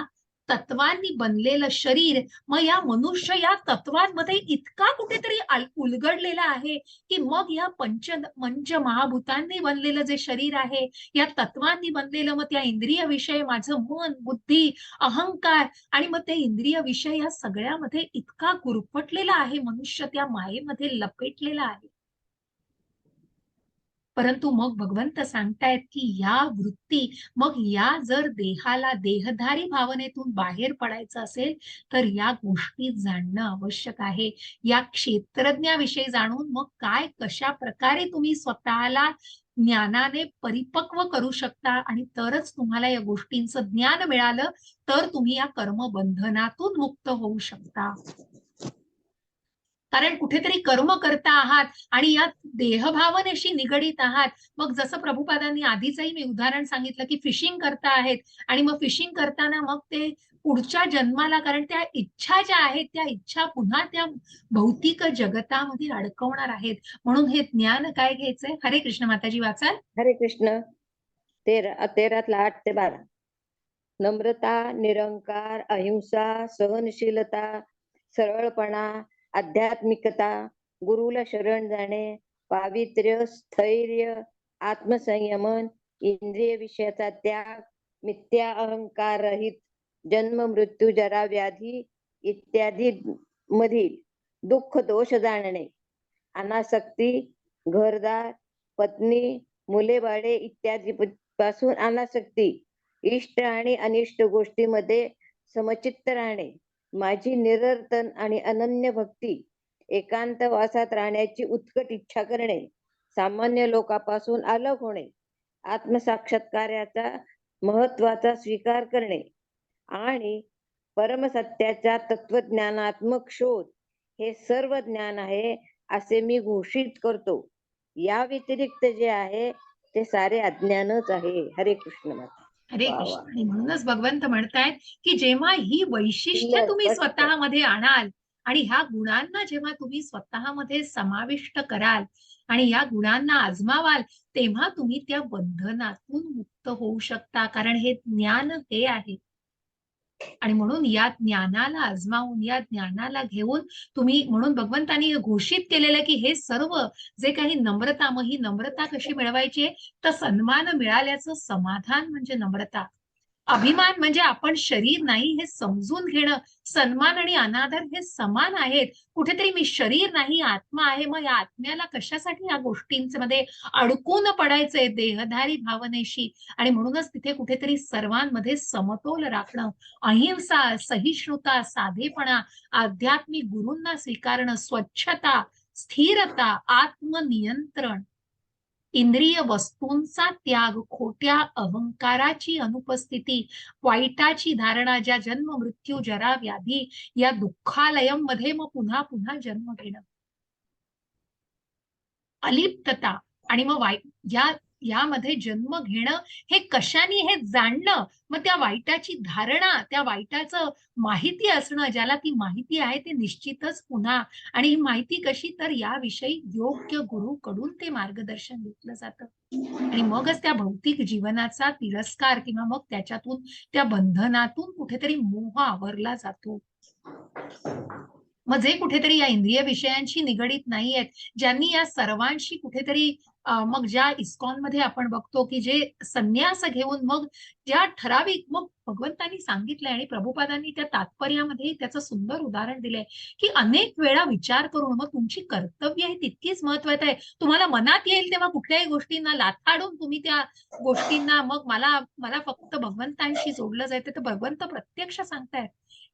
तत्वांनी बनलेलं शरीर, मग या मनुष्य या तत्वांमध्ये इतका कुठेतरी उलगडलेला आहे, की मग या पंच महाभूतांनी बनलेलं जे शरीर आहे, या तत्वांनी बनलेलं, मग त्या इंद्रिय विषय, माझं मन, बुद्धी, अहंकार, आणि मग ते इंद्रिय विषय या सगळ्यामध्ये इतका गुरफटलेला आहे मनुष्य, त्या मायेमध्ये लपेटलेला आहे. परंतु मग भगवंत सांगतायत, की या वृत्ती, मग या जर देहाला देहधारी भावनेतून बाहेर पडायचं असेल, तर या गोष्टी जाणणं आवश्यक आहे. या क्षेत्रज्ञाविषयी जाणून मग काय, कशा प्रकारे तुम्ही स्वतःला ज्ञानाने परिपक्व करू शकता, आणि तरच तुम्हाला या गोष्टींचं ज्ञान मिळालं, तर तुम्ही या कर्मबंधनातून मुक्त होऊ शकता. कारण कुठेतरी कर्म करता आहात आणि या देहभावनेशी निगडीत आहात. मग जसं प्रभुपादांनी आधीचंही मी उदाहरण सांगितलं, की फिशिंग करता आहेत, आणि मग फिशिंग करताना मग ते पुढच्या जन्माला, कारण त्या इच्छा ज्या आहेत त्या इच्छा पुन्हा त्या भौतिक जगतामध्ये अडकवणार आहेत. म्हणून हे ज्ञान काय घ्यायचंय. हरे कृष्ण. माताजी वाचाल. हरे कृष्ण. 13 8 ते 12. नम्रता, निरंकार, अहिंसा, सहनशीलता, सरळपणा, आध्यात्मिकता, गुरुला शरण जाणे, पावित्र्य, स्थैर्य, आत्मसंयमन, इंद्रिय विषयाचा त्याग, मिथ्या अहंकार रहित, जन्म, मृत्यू, जरा, व्याधी इत्यादी मधील दुःख दोष जाणणे, अनासक्ती, घरदार, पत्नी, मुले बाळे इत्यादी पासून अनासक्ती, इष्ट आणि अनिष्ट गोष्टीमध्ये समचित्त राहणे, माझी निरर्तन आणि अनन्य भक्ती, एकांत वासात राहण्याची उत्कट इच्छा करणे, सामान्य लोकांपासून अलग होणे, आत्मसाक्षात्काराचा महत्वाचा स्वीकार करणे, आणि परमसत्याचा तत्वज्ञानात्मक शोध, हे सर्व ज्ञान आहे असे मी घोषित करतो. या व्यतिरिक्त जे आहे ते सारे अज्ञानच आहे. हरे कृष्ण माता. हरे वा वा. कृष्ण. आणि म्हणूनच भगवंत म्हणतायत, की जेव्हा ही वैशिष्ट्य सुंदर, तुम्ही स्पष्ट. स्वतःमध्ये आणाल, आणि ह्या गुणांना जेव्हा तुम्ही स्वतःमध्ये समाविष्ट कराल आणि या गुणांना आजमावाल, तेव्हा तुम्ही त्या बंधनातून मुक्त होऊ शकता. कारण हे ज्ञान हे आहे. आणि म्हणून या ज्ञानाला आजमावून, या ज्ञानाला घेऊन तुम्ही, म्हणून भगवंतांनी घोषित केलेलं, की हे सर्व जे काही नम्रता, मग ही नम्रता कशी मिळवायची आहे, तर सन्मान मिळाल्याचं समाधान म्हणजे नम्रता. अभिमान म्हणजे आपण शरीर नाही हे समजून घेणं. सन्मान आणि अनादर हे समान आहेत. कुठेतरी मी शरीर नाही, आत्मा आहे. मग या आत्म्याला कशासाठी या गोष्टींमध्ये अडकून पडायचंय देहधारी भावनेशी? आणि म्हणूनच तिथे कुठेतरी सर्वांमध्ये समतोल राखणं, अहिंसा, सहिष्णुता, साधेपणा, आध्यात्मिक गुरूंना स्वीकारणं, स्वच्छता, स्थिरता, आत्मनियंत्रण, इंद्रिय वस्तूंचा त्याग, खोट्या अहंकाराची अनुपस्थिती, वाईटाची धारणा, ज्या जन्म मृत्यू जरा व्याधी या दुःखालयमध्ये मग पुन्हा पुन्हा जन्म घेणं, अलिप्तता, आणि मग वाईट यामध्ये जन्म घेणं हे कशाने हे जाणणं, मग त्या वाईटाची धारणा, त्या वाईटाचं माहिती असणं, ज्याला ती माहिती आहे ते निश्चितच पुन्हा, आणि ही माहिती कशी, तर याविषयी योग्य गुरुकडून ते मार्गदर्शन घेतलं जातं. आणि मगच त्या भौतिक जीवनाचा तिरस्कार किंवा मग त्याच्यातून, त्या बंधनातून कुठेतरी मोह आवरला जातो. मग जे कुठेतरी या इंद्रिय विषयांशी निगडीत नाहीयेत, ज्यांनी या सर्वांशी कुठेतरी मग ज्या इस्कॉनमध्ये आपण बघतो की जे संन्यास घेऊन मग ज्या ठराविक, मग भगवंतांनी सांगितलंय आणि प्रभुपादांनी त्या तात्पर्यामध्ये त्याचं सुंदर उदाहरण दिलंय की अनेक वेळा विचार करून मग तुमची कर्तव्य ही तितकीच महत्वाची आहे. तुम्हाला मनात येईल तेव्हा कुठल्याही गोष्टींना लाथाडून तुम्ही त्या गोष्टींना, मग मला मला फक्त भगवंतांशी जोडलं जायचं, तर भगवंत प्रत्यक्ष सांगतायत.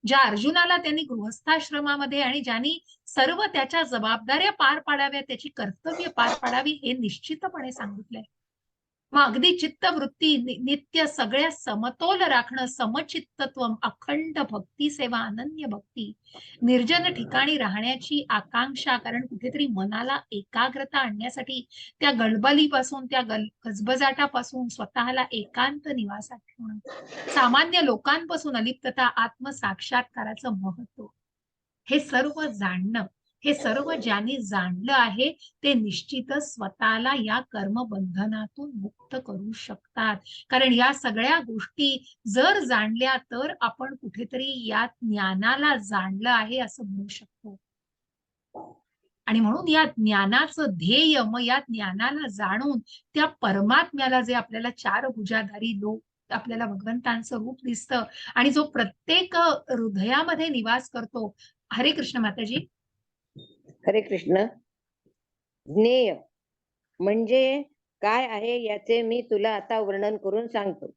ज्या अर्जुनाला त्यांनी गृहस्थाश्रमामध्ये, आणि ज्यांनी सर्व त्याच्या जबाबदाऱ्या पार पाडाव्या, त्याची कर्तव्य पार पाडावी हे निश्चितपणे सांगितलंय. मग अगदी चित्तवृत्ती नित्य सगळ्या समतोल राखणं, समचित्तत्व, अखंड भक्ती सेवा, अनन्य भक्ती, निर्जन ठिकाणी राहण्याची आकांक्षा, कारण कुठेतरी मनाला एकाग्रता आणण्यासाठी त्या गडबडीपासून, त्या गजबजाटापासून स्वतःला एकांत निवासात ठेवणं, सामान्य लोकांपासून अलिप्तता, आत्मसाक्षात्काराचं महत्व, हे सर्व जाणणं, हे सर्व ज्यांनी जाणलं आहे ते निश्चितच स्वतःला या कर्मबंधनातून मुक्त करू शकतात. कारण या सगळ्या गोष्टी जर जाणल्या तर आपण कुठेतरी या ज्ञानाला जाणलं आहे असं म्हणू शकतो. आणि म्हणून या ज्ञानाचं ध्येय, मग या ज्ञानाला जाणून त्या परमात्म्याला, जे आपल्याला चार भुजाधारी लोक, आपल्याला भगवंतांचं रूप दिसतं आणि जो प्रत्येक हृदयामध्ये निवास करतो. हरे कृष्ण माताजी. हरे कृष्ण. ज्ञेय म्हणजे काय आहे याचे मी तुला आता वर्णन करून सांगतो.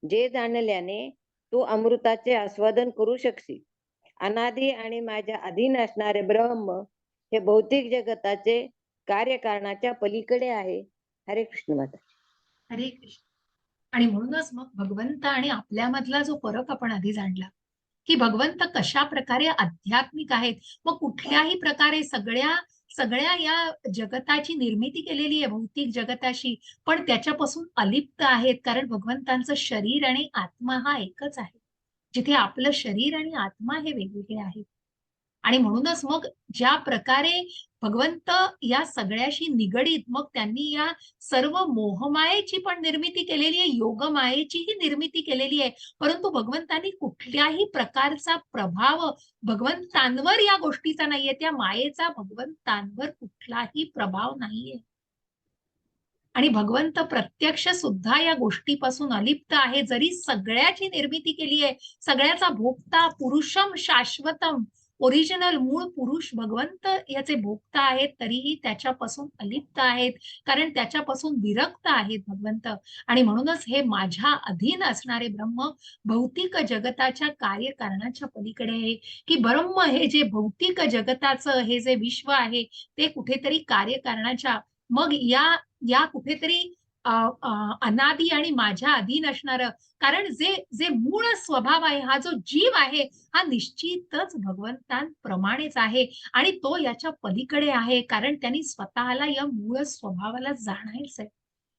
जे जाणल्याने तू अमृताचे आस्वादन करू शकशील. अनादी आणि माझ्या अधीन असणारे ब्रह्म हे भौतिक जगताचे कार्यकारणाच्या पलीकडे आहे. हरे कृष्ण माता. हरे कृष्ण. आणि म्हणूनच मग भगवंत आणि आपल्यामधला जो फरक आपण आधी जाणला, की भगवंत कशा प्रकारे आध्यात्मिक आहेत, मग कुठल्याही प्रकारे सगळ्या सगळ्या या जगताची निर्मिती केलेली आहे भौतिक जगताशी, पण त्याच्यापासून अलिप्त आहेत, कारण भगवंतांचं शरीर आणि आत्मा हा एकच आहे, जिथे आपलं शरीर आणि आत्मा हे वेगवेगळे आहेत. आणि म्हणूनच मग ज्या प्रकारे भगवंत या सगळ्याशी निगडीत, मग त्यांनी या सर्व मोहमायेची पण निर्मिती केलेली आहे, योगमायेचीही निर्मिती केलेली आहे, परंतु भगवंतांनी कुठल्याही प्रकारचा प्रभाव भगवंतांवर या गोष्टीचा नाहीये, त्या मायेचा भगवंतांवर कुठलाही प्रभाव नाहीये. आणि भगवंत प्रत्यक्ष सुद्धा या गोष्टीपासून अलिप्त आहे. जरी सगळ्याची निर्मिती केली आहे, सगळ्याचा भोगता, पुरुषम शाश्वतम, ओरिजिनल मूळ पुरुष भगवंत याचे भोगता आहेत, तरीही त्याच्यापासून अलिप्त आहेत, कारण त्याच्यापासून विरक्त आहेत भगवंत. आणि म्हणूनच हे माझ्या अधीन असणारे ब्रह्म भौतिक जगताच्या कार्यकारणाच्या पलीकडे आहे, की ब्रह्म हे जे भौतिक जगताचं हे जे विश्व आहे ते कुठेतरी कार्यकारणाच्या, मग या कुठेतरी अनादी आणि माझ्या अधीन असणारं, कारण जे जे मूळ स्वभाव आहे, हा जो जीव आहे, हा निश्चितच भगवंतांप्रमाणेच आहे आणि तो याच्या पलीकडे आहे, कारण त्यांनी स्वतःला या मूळ स्वभावाला जाणायचंय.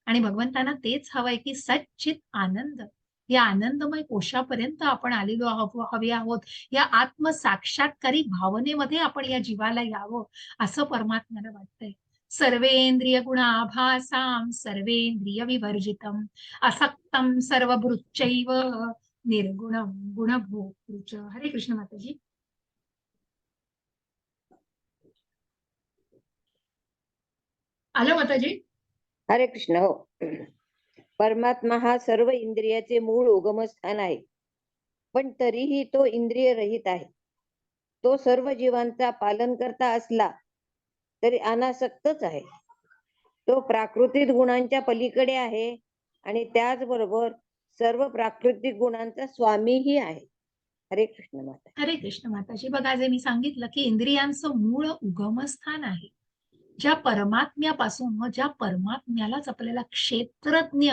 आणि भगवंतांना तेच हवंय की सच्चित आनंद, या आनंदमय कोशापर्यंत आपण आलेलो हवे आहोत. या आत्मसाक्षात्कारी भावनेमध्ये आपण या जीवाला यावं, असं परमात्म्याला वाटतंय. सर्वेंद्रिय गुणाभासां सर्वेंद्रिय विवर्जितम असक्तम सर्वभृच्चैव निर्गुणम गुणभोक्तृ. हरे कृष्ण माताजी. आलं माताजी. हरे कृष्ण. हो. परमात्मा हा सर्व इंद्रियाचे मूळ उगमस्थान आहे, पण तरीही तो इंद्रिय रहित आहे. तो सर्व जीवांचा पालन करता असला तरी अनासक्तच आहे. तो प्राकृतिक गुणांच्या पलीकडे आहे आणि त्याचबरोबर सर्व प्राकृतिक गुणांचा स्वामीही आहे. हरे कृष्ण माता. हरे कृष्ण माताजी. बघा, जे मी सांगितलं की इंद्रियांचं मूळ उगमस्थान आहे ज्या परमात्म्यापासून, मग ज्या परमात्म्यालाच आपल्याला क्षेत्रज्ञ,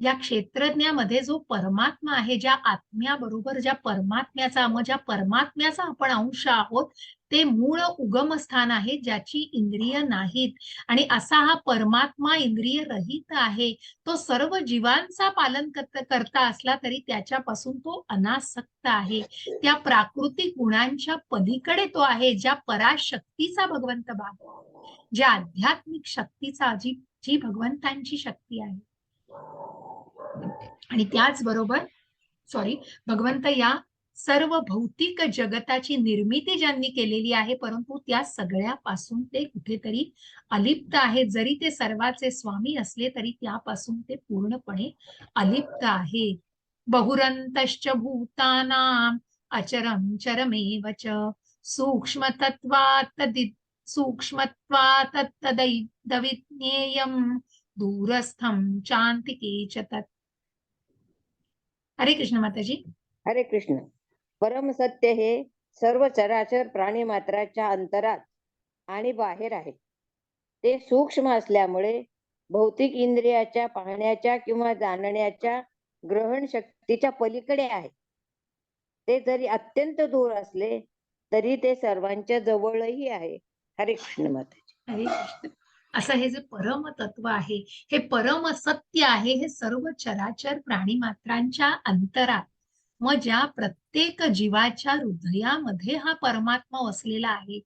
या क्षेत्रज्ञामध्ये जो परमात्मा आहे, ज्या आत्म्याबरोबर ज्या परमात्म्याचा, मग ज्या परमात्म्याचा आपण अंश आहोत, ते मूळ उगमस्थान आहे ज्याची इंद्रिय नाहीत. आणि असा हा परमात्मा इंद्रिय रहित आहे. तो सर्व जीवांचा पालन करता असला तरी त्याच्यापासून तो अनासक्त आहे. त्या प्राकृतिक गुणांच्या पलीकडे तो आहे, ज्या पराशक्तीचा भगवंत भाग, ज्या आध्यात्मिक शक्तीचा, जी भगवंतांची शक्ती आहे. आणि त्याचबरोबर भगवंत या सर्व भौतिक जगताची निर्मिती ज्यांनी केलेली आहे, परंतु त्या सगळ्यापासून ते कुठेतरी अलिप्त आहे. जरी ते सर्वाचे स्वामी असले तरी त्यापासून ते पूर्णपणे अलिप्त आहे. बहुरंतश्च भूतानां अचरं चरमेव च सूक्ष्मत्वात् तद्विज्ञेयं दूरस्थं चान्तिके च तत्. हरे कृष्ण माताजी. हरे कृष्ण. परम सत्य हे सर्व चराचर प्राणी मात्राच्या अंतरात आणि बाहेर आहे. ते सूक्ष्म असल्यामुळे भौतिक इंद्रियाच्या पाहण्याच्या किंवा जाणण्याच्या ग्रहण शक्तीच्या पलीकडे आहे. ते जरी अत्यंत दूर असले तरी ते सर्वांच्या जवळही आहे. हरे कृष्ण माताजी. हरे कृष्ण. असं हे जे परम तत्व आहे, हे परम सत्य आहे, हे सर्व चराचर प्राणी मात्रांच्या अंतरात, मग ज्या प्रत्येक जीवाच्या हृदयामध्ये हा परमात्मा वसलेला आहे.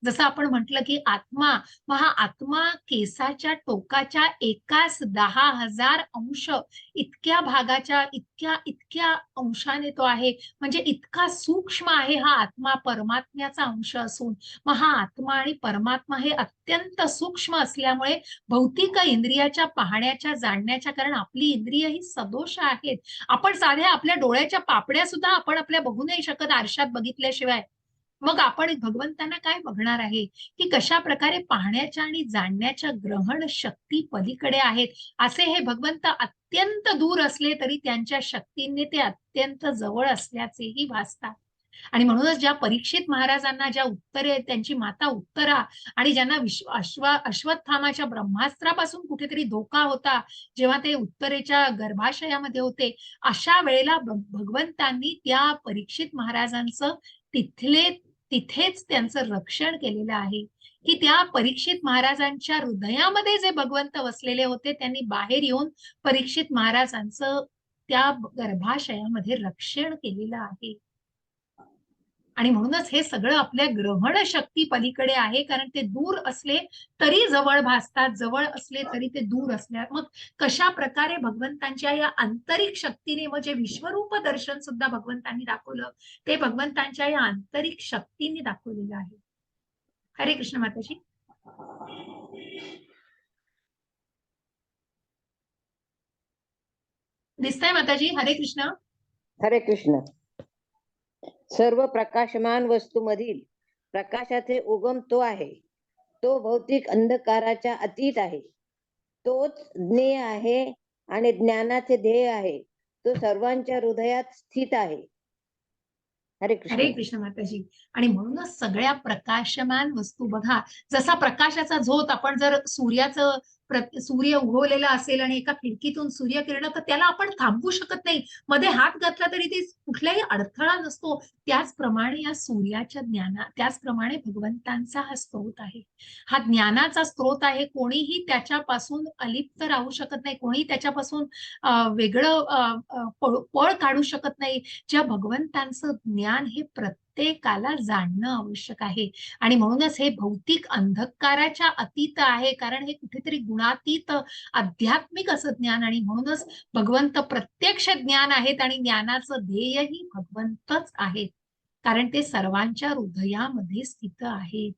जसं आपण म्हटलं की आत्मा, मग हा आत्मा केसाच्या टोकाच्या एकाच 10,000 अंश इतक्या भागाच्या, इतक्या इतक्या अंशाने तो आहे. म्हणजे इतका सूक्ष्म आहे हा आत्मा परमात्म्याचा अंश असून. मग हा आत्मा आणि परमात्मा हे अत्यंत सूक्ष्म असल्यामुळे भौतिक इंद्रियाच्या पाहण्याच्या, जाणण्याच्या, कारण आपली इंद्रिय ही सदोष आहेत. आपण साध्या आपल्या डोळ्याच्या पापड्या सुद्धा आपण आपल्या बघू नाही शकत आरशात बघितल्याशिवाय. मग आपण भगवंतांना काय बघणार आहे की कशा प्रकारे पाहण्याच्या आणि जाणण्याच्या ग्रहण शक्ती पलीकडे आहेत. असे हे भगवंत अत्यंत दूर असले तरी त्यांच्या शक्तीने ते अत्यंत जवळ असल्याचेही भासतात. आणि म्हणूनच ज्या परीक्षित महाराजांना, ज्या उत्तरे, त्यांची माता उत्तरा, आणि ज्यांना अश्वत्थामाच्या ब्रह्मास्त्रापासून कुठेतरी धोका होता, जेव्हा ते उत्तरेच्या गर्भाशयामध्ये होते, अशा वेळेला भगवंतांनी त्या परीक्षित महाराजांचं तिथेच त्यांचं रक्षण केलेलं आहे. की त्या परीक्षित महाराजांच्या हृदयामध्ये जे भगवंत वसलेले होते, त्यांनी बाहेर येऊन परीक्षित महाराजांचं त्या गर्भाशयामध्ये रक्षण केलेलं आहे. आणि म्हणूनच हे सगळं आपल्या ग्रहण शक्ती पलीकडे आहे, कारण ते दूर असले तरी जवळ भासतात, जवळ असले तरी ते दूर असल्या. मग कशा प्रकारे भगवंतांच्या या आंतरिक शक्तीने, म्हणजे विश्वरूप दर्शन सुद्धा भगवंतांनी दाखवलं, ते भगवंतांच्या या आंतरिक शक्तीने दाखवलेलं आहे. हरे कृष्ण माताजी. दिसतंय माताजी? हरे कृष्ण. हरे कृष्ण. सर्व प्रकाशमान वस्तूमधील प्रकाशाचे उगम तो आहे. तो भौतिक अंधकाराच्या अतीत आहे. तोच ज्ञेय आहे आणि ज्ञानाचे ध्येय आहे. तो सर्वांच्या हृदयात स्थित आहे. हरे कृष्ण. हरे कृष्ण माताजी. आणि म्हणूनच सगळ्या प्रकाशमान वस्तू, बघा, जसा प्रकाशाचा झोत, आपण जर सूर्य उगवलेला असेल आणि एका खिडकीतून सूर्यकिरण, तर त्याला आपण थांबवू शकत नाही. मध्ये हात घातला तरी ते कुठलाही अडथळा नसतो. त्याचप्रमाणे या सूर्याच्या त्याचप्रमाणे भगवंतांचा हा स्त्रोत आहे, हा ज्ञानाचा स्त्रोत आहे. कोणीही त्याच्यापासून अलिप्त राहू शकत नाही, कोणी त्याच्यापासून वेगळं पळ काढू शकत नाही. ज्या भगवंतांचं ज्ञान हे प्रत्येकाला जाणणं आवश्यक आहे. आणि म्हणूनच हे भौतिक अंधकाराच्या अतीत आहे, कारण हे कुठेतरी गुणातीत आध्यात्मिक असं ज्ञान. आणि म्हणूनच भगवंत प्रत्यक्ष ज्ञान आहेत आणि ज्ञानाचं ध्येयही भगवंतच आहेत, कारण ते सर्वांच्या हृदयामध्ये स्थित आहेत.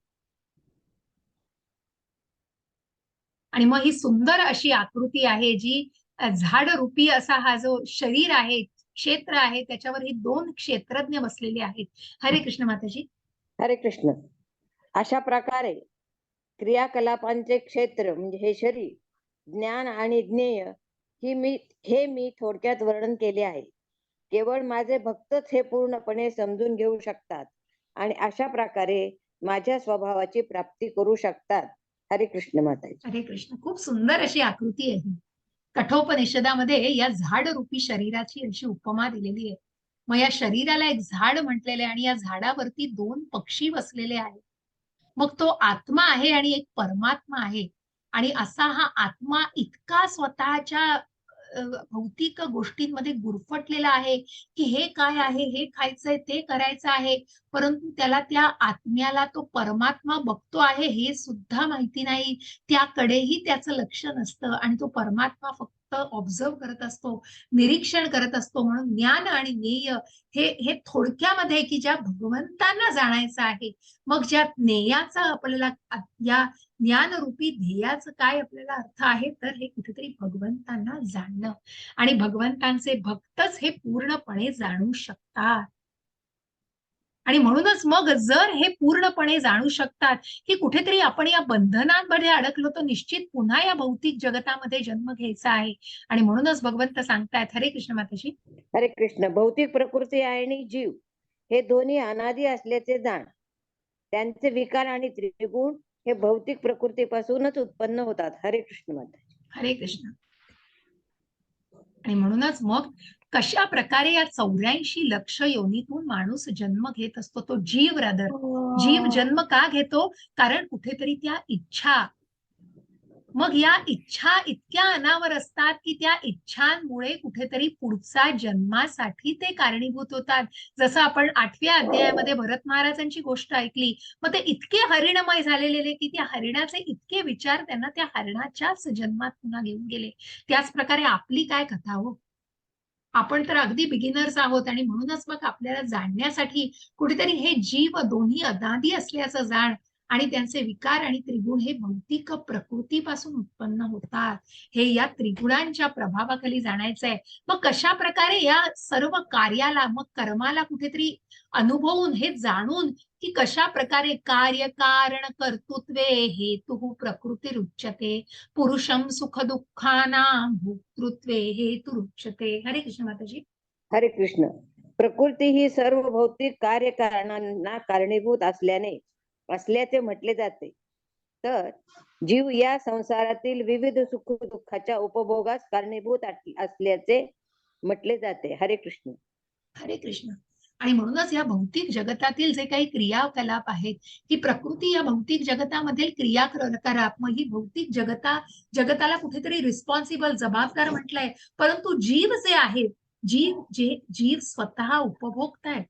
आणि मग ही सुंदर अशी आकृती आहे जी झाडरूपी असा हा जो शरीर आहे, क्षेत्र आहे, त्याच्यावर ही दोन क्षेत्रज्ञ बसलेले आहेत. हरे कृष्ण माताजी. हरे कृष्ण. अशा प्रकारे क्रियाकलापांचे क्षेत्र म्हणजे हे शरीर, ज्ञान आणि ज्ञेय हे मी थोडक्यात वर्णन केले आहे. केवळ माझे भक्तच हे पूर्णपणे समजून घेऊ शकतात आणि अशा प्रकारे माझ्या स्वभावाची प्राप्ती करू शकतात. हरे कृष्ण माताजी. हरे कृष्ण. खूप सुंदर अशी आकृती आहे ही. कठोपनिषदामध्ये या झाडरूपी शरीराची अशी उपमा दिलेली आहे. मग या शरीराला एक झाड म्हटलेले आणि या झाडावरती दोन पक्षी बसलेले आहेत. मग तो आत्मा आहे आणि एक परमात्मा आहे. आणि असा हा आत्मा इतका स्वतःच्या भौतिक गोष्टींमध्ये गुरफटलेला आहे, की हे काय आहे, हे खायचंय, ते करायचं आहे. परंतु त्याला त्या आत्म्याला तो परमात्मा बघतो आहे हे सुद्धा माहिती नाही. त्याकडेही त्याचं लक्ष नसतं आणि तो परमात्मा फक्त ऑब्झर्व्ह करत असतो, निरीक्षण करत असतो. म्हणून ज्ञान आणि ज्ञेय हे थोडक्यामध्ये की ज्या भगवंतांना जाणायचं आहे, मग ज्या ज्ञेयाचा आपल्याला या ज्ञानरूपी ध्येयाचं काय आपल्याला अर्थ आहे, तर हे कुठेतरी भगवंतांना जाणणं आणि भगवंतांचे भक्तच हे पूर्णपणे जाणू शकतात. आणि म्हणूनच मग जर हे पूर्णपणे जाणू शकतात, की कुठेतरी आपण या बंधनांमध्ये अडकलो, तर निश्चित पुन्हा या भौतिक जगतामध्ये जन्म घ्यायचा आहे. आणि म्हणूनच भगवंत सांगतायत, हरे कृष्ण माताजी. हरे कृष्ण. भौतिक प्रकृती आणि जीव हे दोन्ही अनादी असल्याचे जाण. त्यांचे विकार आणि त्रिगुण हे भौतिक प्रकृतीपासूनच उत्पन्न होतात. हरे कृष्ण माताजी. हरे कृष्ण. आणि म्हणूनच मग कशा प्रकारे या 84 लक्ष योनीतून माणूस जन्म घेत असतो, तो जीव रादर. जीव जन्म का घेतो? कारण कुठेतरी त्या इच्छा, मग या इच्छा इतक्या अनावर असतात की त्या इच्छांमुळे कुठेतरी पुढचा जन्मासाठी ते कारणीभूत होतात. जसं आपण 8व्या अध्यायामध्ये भरत महाराजांची गोष्ट ऐकली, मग ते इतके हरिणमय झालेले की त्या हरिणाचे इतके विचार त्यांना त्या हरिणाच्याच जन्मात पुन्हा घेऊन गेले. त्याच प्रकारे आपली काय कथा हो. आपण तर अगदी बिगिनर्स आहोत आणि म्हणूनच मग आपल्याला जाणण्यासाठी कुठेतरी हे जीव दोन्ही अनादी असल्याचं जाण आणि त्यांचे विकार आणि त्रिगुण हे भौतिक प्रकृतीपासून उत्पन्न होतात, हे या त्रिगुणांच्या प्रभावाखाली जाणायचंय. मग कशा प्रकारे या सर्व कार्याला, मग कर्माला कुठेतरी अनुभवून हे जाणून की कशा प्रकारे कार्य कारण कर्तृत्वे हेतु प्रकृती रुच्यते, पुरुषम सुख दुःखानां भोक्तृत्वे हेतुरुच्यते. हरे कृष्ण माताजी. हरे कृष्ण. प्रकृती ही सर्व भौतिक कार्यकारणांना कारणीभूत असल्याचे म्हटले जाते. तर जीव या संसारातील विविध सुख दुःखाच्या उपभोगास कारणीभूत असल्याचे म्हटले जाते. हरे कृष्ण. हरे कृष्ण. आणि म्हणूनच या भौतिक जगतातील जे काही क्रियाकलाप आहेत, की प्रकृती या भौतिक जगतामधील क्रियाकलाप, मग ही भौतिक जगताला कुठेतरी रिस्पॉन्सिबल, जबाबदार म्हटलंय. परंतु जीव जे आहेत, जीव स्वतः उपभोगतायत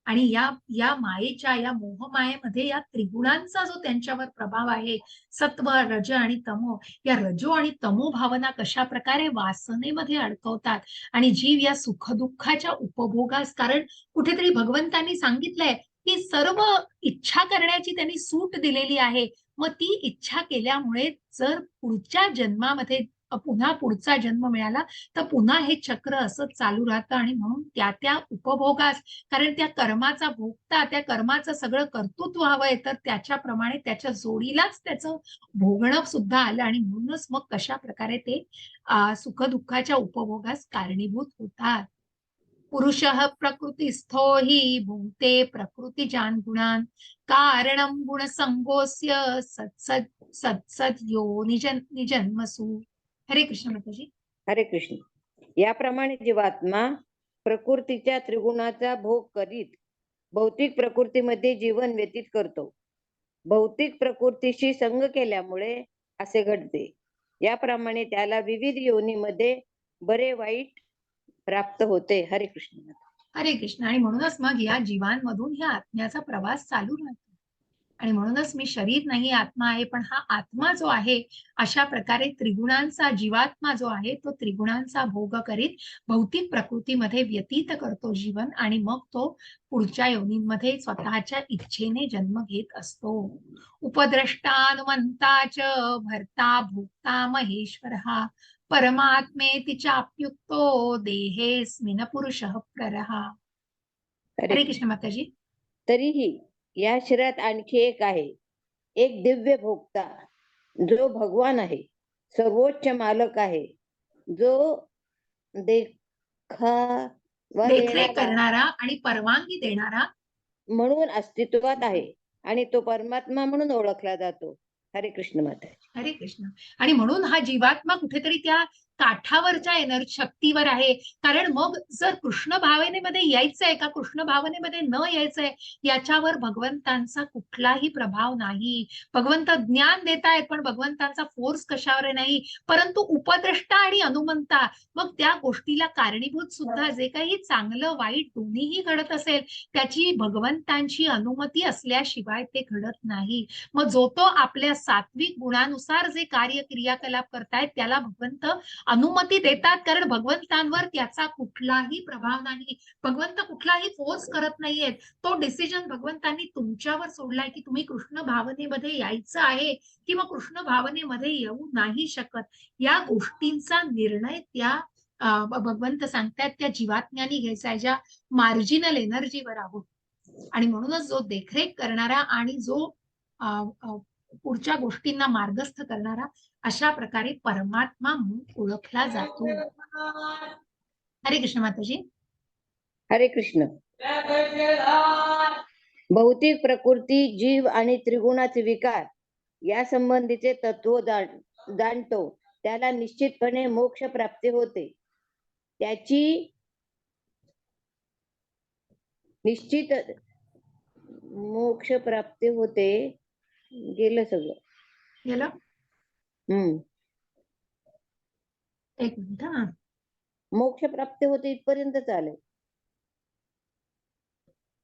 आणि या या मायेच्या, या मोहमायेमध्ये या त्रिगुणांचा जो त्यांच्यावर प्रभाव आहे, सत्व, रज आणि तमो, या रजो आणि तमो भावना कशा प्रकारे वासनेमध्ये अडकवतात आणि जीव या सुखदुःखाच्या उपभोगास, कारण कुठेतरी भगवंतांनी सांगितलंय की सर्व इच्छा करण्याची त्यांनी सूट दिलेली आहे. मग ती इच्छा केल्यामुळे जर पुढच्या जन्मामध्ये पुन्हा पुढचा जन्म मिळाला, तर पुन्हा हे चक्र असं चालू राहतं आणि म्हणून त्या उपभोगास, कारण त्या कर्माचा भोगता, त्या कर्माचं सगळं कर्तृत्व हवंय, तर त्याच्याप्रमाणे त्याच्या जोडीलाच त्याचं भोगणं सुद्धा आलं आणि म्हणूनच मग कशा प्रकारे ते सुख दुःखाच्या उपभोगास कारणीभूत होतात. पुरुषः प्रकृतिस्थो हि भुङ्क्ते प्रकृतिजान् गुणान् कारणं गुणसङ्गोऽस्य सत्सद यो निजन्मसु. हरे कृष्ण माताजी. हरे कृष्ण. याप्रमाणे जीवात्मा प्रकृतीच्या त्रिगुणाचा भोग करीत भौतिक प्रकृतीमध्ये जीवन व्यतीत करतो. भौतिक प्रकृतीशी संग केल्यामुळे असे घडते. याप्रमाणे त्याला विविध योनीमध्ये बरे वाईट प्राप्त होते. हरे कृष्ण. हरे कृष्ण. आणि म्हणूनच मग या जीवांमधून ह्या आत्म्याचा प्रवास चालू राहतो. आणि म्हणूनच मी शरीर नाही आत्मा आहे, पण हा आत्मा जो आहे अशा प्रकारे त्रिगुणांचा जीवात्मा जो आहे तो त्रिगुणांचा भोग करीत भौतिक प्रकृतीमध्ये व्यतीत करतो जीवन, आणि मग तो पुढच्या योनींमध्ये स्वतःच्या इच्छेने जन्म घेत असतो. उपद्रष्टानुमंता च भर्ता भोक्ता महेश्वर हा परमात्मेति चाप्युक्तो देहेस्मिन पुरुषः प्ररहा. हरे हरे कृष्ण. कृष्ण माताजी. तरीही या शरीरात आणखी एक आहे, एक दिव्य भोक्ता, जो भगवान आहे, सर्वोच्च मालक आहे, जो देखावा देखरेख देणारा करणारा आणि परवानगी देणारा म्हणून अस्तित्वात आहे आणि तो परमात्मा म्हणून ओळखला जातो. हरे कृष्ण माता. हरे कृष्ण. आणि म्हणून हा जीवात्मा कुठेतरी त्या काठावरच्या एनर्जी शक्तीवर आहे. कारण मग जर कृष्ण भावनेमध्ये यायचंय का कृष्ण भावनेमध्ये न यायचंय याच्यावर भगवंतांचा कुठलाही प्रभाव नाही. भगवंत ज्ञान देतायत पण भगवंतांचा फोर्स कशावर नाही, परंतु उपद्रष्टा आणि अनुमंता, मग त्या गोष्टीला कारणीभूत सुद्धा जे काही चांगलं वाईट दोन्हीही घडत असेल त्याची भगवंतांची अनुमती असल्याशिवाय ते घडत नाही. मग जो तो आपल्या सात्विक गुणानुसार जे कार्य क्रियाकलाप करतायत त्याला भगवंत अनुमती देतात, कारण भगवंतांवर त्याचा कुठलाही प्रभाव नाही. भगवंत कुठलाही फोर्स करत नाहीयेत. तो डिसिजन भगवंतांनी तुमच्यावर सोडलाय की तुम्ही कृष्ण भावनेमध्ये यायचं आहे किंवा कृष्ण भावनेमध्ये येऊ नाही शकत. या गोष्टींचा निर्णय त्या भगवंत सांगतायत त्या जीवात्म्याने घ्यायचा आहे, ज्या मार्जिनल एनर्जीवर आहोत. आणि म्हणूनच जो देखरेख करणारा आणि जो पुढच्या गोष्टींना मार्गस्थ करणारा अशा प्रकारे परमात्मा म्हणून ओळखला जातो. हरे कृष्ण माताजी. हरे कृष्ण. भौतिक प्रकृती, जीव आणि त्रिगुणाचे विकार या संबंधीचे तत्व जाणतो त्याला निश्चितपणे मोक्ष प्राप्ती होते. त्याची निश्चित मोक्ष प्राप्ती होते. गेलं सगळं. गेलं. हम्म. एक मिनिट हा. मोक्ष प्राप्ती होते इथपर्यंत चालेल.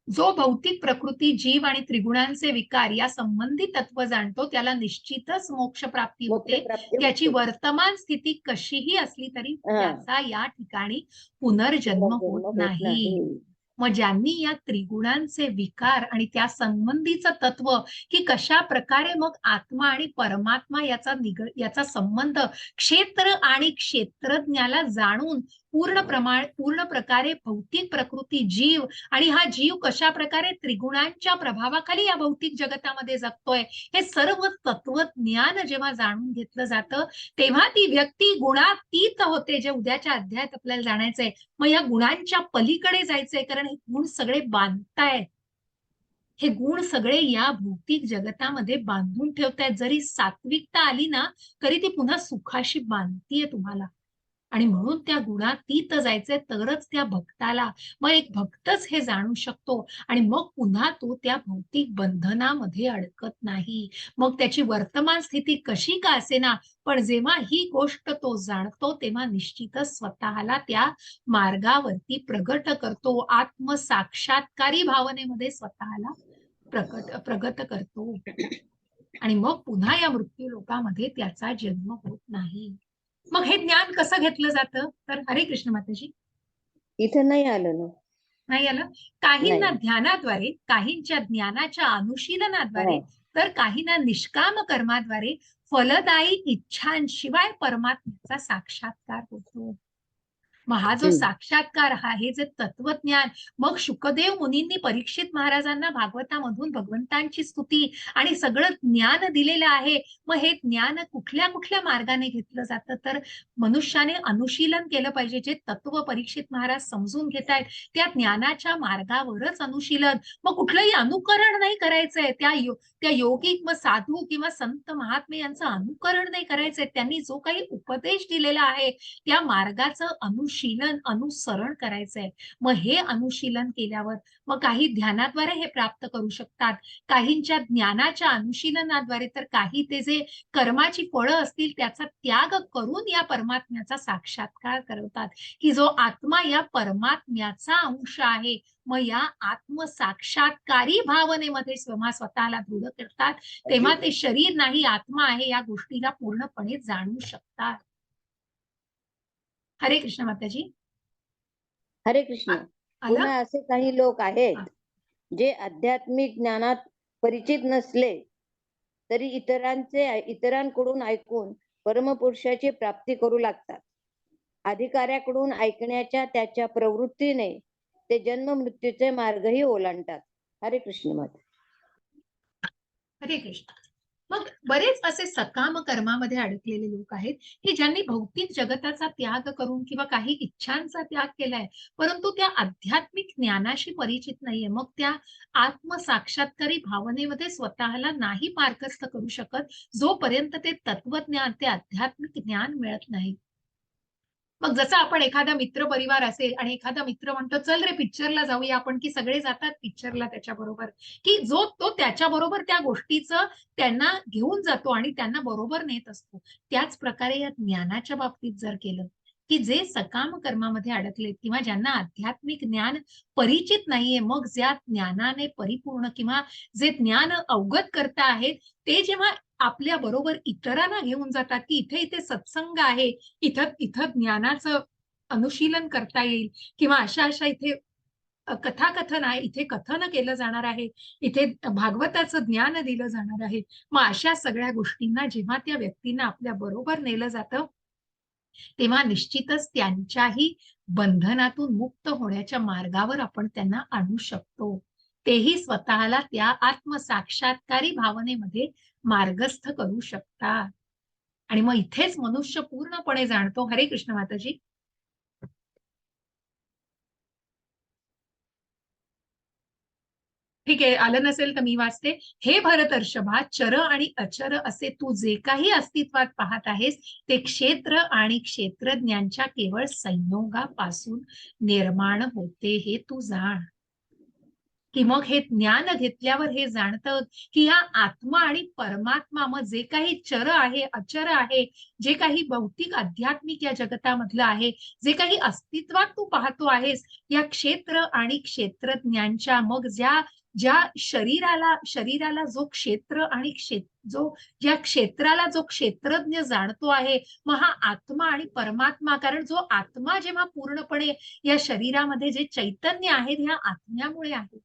जो भौतिक प्रकृती, जीव आणि त्रिगुणांचे विकार या संबंधी तत्व जाणतो त्याला निश्चितच मोक्ष प्राप्ती होते. त्याची वर्तमान स्थिती कशीही असली तरी त्याचा या ठिकाणी पुनर्जन्म होत नाही. मग ज्यांनी या त्रिगुणांचे विकार आणि त्या संबंधीचं तत्व की कशा प्रकारे मग आत्मा आणि परमात्मा याचा संबंध क्षेत्र आणि क्षेत्रज्ञाला जाणून पूर्ण प्रकारे भौतिक प्रकृती, जीव आणि हा जीव कशा प्रकारे त्रिगुणांच्या प्रभावाखाली या भौतिक जगतामध्ये जगतोय हे सर्व तत्वज्ञान जेव्हा जाणून घेतलं जातं तेव्हा ती व्यक्ती गुणातीत होते, जे उद्याच्या अध्यायात आपल्याला जाणायचंय. मग या गुणांच्या पलीकडे जायचंय, कारण हे गुण सगळे बांधतायत. हे गुण सगळे या भौतिक जगतामध्ये बांधून ठेवतायत. जरी सात्विकता आली ना तरी ती पुन्हा सुखाशी बांधतीये तुम्हाला. आणि म्हणून त्या गुणातीत जायचंय तरच त्या भक्ताला, मग एक भक्तच हे जाणू शकतो आणि मग पुन्हा तो त्या भौतिक बंधनामध्ये अडकत नाही. मग त्याची वर्तमान स्थिती कशी का असेना, पण जेव्हा ही गोष्ट तो जाणतो तेव्हा निश्चितच स्वतःला त्या मार्गावरती प्रगट करतो. आत्मसाक्षात्कारी भावनेमध्ये स्वतःला प्रगट करतो आणि मग पुन्हा या मृत्यू लोकामध्ये त्याचा जन्म होत नाही. मग हे ज्ञान कसं घेतलं जातं तर हरे कृष्ण माताजी. इथं नाही आलं ना. नाही आलं. काहींना ध्यानाद्वारे, काहींच्या ज्ञानाच्या अनुशीलनाद्वारे, तर काहींना निष्काम कर्माद्वारे फलदायी इच्छांशिवाय परमात्म्याचा साक्षात्कार होतो. मग हा जो साक्षात्कार हे जे तत्वज्ञान, मग शुकदेव मुनींनी परीक्षित महाराजांना भागवतामधून भगवंतांची स्तुती आणि सगळं ज्ञान दिलेलं आहे. मग हे ज्ञान कुठल्या कुठल्या मार्गाने घेतलं जातं तर मनुष्याने अनुशीलन केलं पाहिजे. जे तत्व परीक्षित महाराज समजून घेतायत त्या ज्ञानाच्या मार्गावरच अनुशीलन. मग कुठलंही अनुकरण नाही करायचंय. त्या योगी किंवा साधू किंवा संत महात्मे यांचं अनुकरण नाही करायचंय. त्यांनी जो काही उपदेश दिलेला आहे त्या मार्गाचं अनुशीलन अनुशीलन अनुसरण करायचंय. मग हे अनुशीलन केल्यावर मग काही ध्यानाद्वारे हे प्राप्त करू शकतात, काहींच्या ज्ञानाच्या अनुशीलनाद्वारे, तर काही ते जे कर्माची फळं असतील त्याचा त्याग करून या परमात्म्याचा साक्षात्कार करतात, की जो आत्मा या परमात्म्याचा अंश आहे. मग या आत्मसाक्षात्कारी भावनेमध्ये जेव्हा स्वतःला दृढ करतात, तेव्हा ते शरीर नाही आत्मा आहे या गोष्टीला पूर्णपणे जाणू शकतात. हरे कृष्ण माताजी. हरे कृष्ण. आलं? पुन्हा असे काही लोक आहेत हा. जे आध्यात्मिक ज्ञानात परिचित नसले तरी इतरांकडून ऐकून परमपुरुषाची प्राप्ती करू लागतात. अधिकाऱ्याकडून ऐकण्याच्या त्याच्या प्रवृत्तीने ते जन्म मृत्यूचे मार्गही ओलांडतात. हरे कृष्ण माता. हरे कृष्ण. मग बरेच असे सकाम कर्मामध्ये अडकलेले लोक आहेत, की ज्यांनी भौतिक जगताचा त्याग करून किंवा काही इच्छांचा त्याग केलाय, परंतु त्या आध्यात्मिक ज्ञानाशी परिचित नाहीये. मग त्या आत्मसाक्षात्कारी भावनेमध्ये स्वतःला नाही मार्गस्थ करू शकत, जोपर्यंत ते तत्वज्ञान, ते आध्यात्मिक ज्ञान मिळत नाही. मग जसं आपण एखादा मित्र परिवार असेल आणि एखादा मित्र म्हणतो चल रे पिक्चरला जाऊया आपण, की सगळे जातात पिक्चरला त्याच्याबरोबर, की जो तो त्याच्याबरोबर त्या गोष्टीचं त्यांना घेऊन जातो आणि त्यांना बरोबर नेत असतो. त्याच प्रकारे या ज्ञानाच्या बाबतीत जर केलं, की जे सकाम कर्मामध्ये अडकलेत किंवा ज्यांना आध्यात्मिक ज्ञान परिचित नाहीये, मग ज्या ज्ञानाने परिपूर्ण किंवा जे ज्ञान अवगत करता आहेत, ते जेव्हा आपल्या बरोबर इतरांना घेऊन जातात, की इथे इथे सत्संग आहे, इथं इथं ज्ञानाचं अनुशीलन करता येईल किंवा अशा अशा इथे कथाकथन आहे, इथे कथन केलं जाणार आहे, इथे भागवताचं ज्ञान दिलं जाणार आहे. मग अशा सगळ्या गोष्टींना जेव्हा त्या व्यक्तींना आपल्या बरोबर नेलं जातं, तेव्हा निश्चितच त्यांच्याही बंधनातून मुक्त होण्याच्या मार्गावर आपण त्यांना आणू शकतो. तेही स्वतःला त्या आत्मसाक्षात्कारी भावनेमध्ये मार्गस्थ करू शकतात. आणि मग इथेच मनुष्य पूर्णपणे जाणतो. हरे कृष्ण माताजी. ठीक आहे, आलं नसेल तर मी वाचते. हे भरतर्षभा, चर आणि अचर असे तू जे काही अस्तित्वात पाहत आहेस, ते क्षेत्र आणि क्षेत्रज्ञांच्या केवळ संयोगापासून निर्माण होते, हे तू जाण. की मग हे ज्ञान घेतल्यावर हे जाणतं, की हा आत्मा आणि परमात्मा, मग जे काही चर आहे, अचर आहे, जे काही भौतिक आध्यात्मिक या जगतामधलं आहे, जे काही अस्तित्वात तू पाहतो आहेस, या क्षेत्र आणि क्षेत्रज्ञांच्या, मग ज्या ज्या शरीराला जो क्षेत्र आणि जो ज्या क्षेत्राला जो क्षेत्रज्ञ जाणतो आहे, मग हा आत्मा आणि परमात्मा, कारण जो आत्मा जेव्हा पूर्णपणे या शरीरामध्ये जे चैतन्य आहे, ह्या आत्म्यामुळे आहे.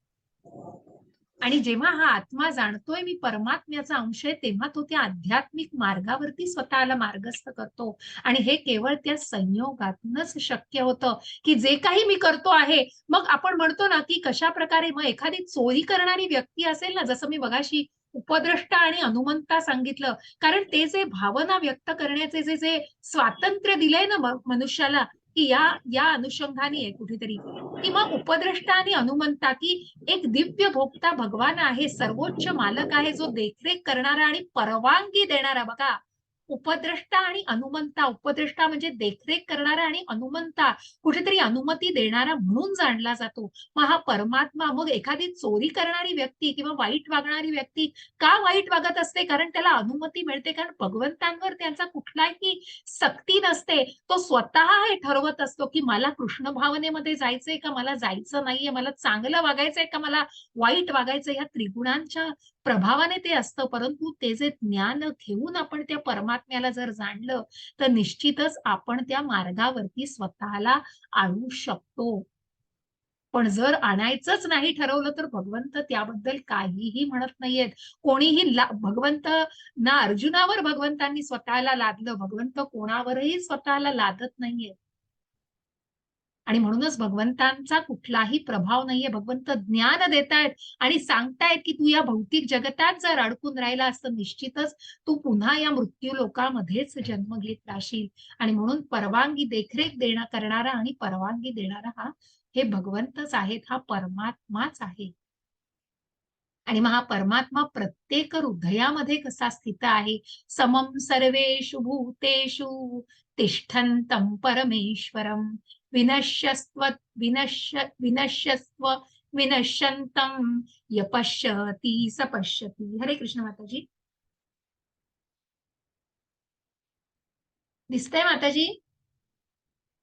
आणि जेव्हा हा आत्मा जाणतोय मी परमात्म्याचा अंश आहे, तेव्हा तो त्या आध्यात्मिक मार्गावरती स्वतःला मार्गस्थ करतो. आणि हे केवळ त्या संयोगातूनच शक्य होतं, की जे काही मी करतो आहे, मग आपण म्हणतो ना, की कशा प्रकारे मग एखादी चोरी करणारी व्यक्ती असेल ना, जसं मी मगाशी उपद्रष्टा आणि हनुमंता सांगितलं, कारण ते जे भावना व्यक्त करण्याचे जे जे स्वातंत्र्य दिलंय ना मनुष्याला, की या अनुषंगाने आहे कुठेतरी, की मग उपद्रष्टा आणि हनुमंता, की एक दिव्य भोक्ता भगवान आहे, सर्वोच्च मालक आहे, जो देखरेख करणारा आणि परवानगी देणारा. बघा, उपद्रष्टा आणि अनुमंता, उपद्रष्टा म्हणजे देखरेख करणारा आणि अनुमंता कुठेतरी अनुमती देणारा म्हणून जाणला जातो. मग हा परमात्मा, मग एखादी चोरी करणारी व्यक्ती किंवा वाईट वागणारी व्यक्ती का वाईट वागत असते? कारण त्याला अनुमती मिळते, कारण भगवंतांवर त्यांचा कुठलाही सक्ती नसते. तो स्वतः हे ठरवत असतो, की मला कृष्ण भावनेमध्ये जायचंय का मला जायचं नाहीये, मला चांगलं वागायचंय का मला वाईट वागायचं, या त्रिगुणांच्या प्रभावाने ते असतं. परंतु ते जे ज्ञान घेऊन आपण त्या परमात्म्याला जर जाणलं, तर निश्चितच आपण त्या मार्गावरती स्वतःला आणू शकतो. पण जर आणायचंच नाही ठरवलं, तर भगवंत त्याबद्दल काहीही म्हणत नाहीयेत. कोणीही भगवंत ना अर्जुनावर भगवंतांनी स्वतःला लादलं, भगवंत कोणावरही स्वतःला लादत नाहीये. आणि म्हणूनच भगवंतांचा कुठलाही प्रभाव नाहीये. भगवंत ज्ञान देतायत आणि सांगतायत, की तू या भौतिक जगतात जर अडकून राहिला असतं, निश्चितच तू पुन्हा या मृत्यू लोकामध्येच जन्म घेत राहशील. आणि म्हणून परवानगी, देखरेख करणारा आणि परवानगी देणारा हे भगवंतच आहेत, हा परमात्माच आहे. आणि मग हा परमात्मा प्रत्येक हृदयामध्ये कसा स्थित आहे. समम सर्वेषु भूतेषु तिष्ठन्तं परमेश्वरं विनश्यस्व विनश्यन्तं य पश्यति स पश्यति. हरे कृष्ण माताजी. दिसतंय माताजी?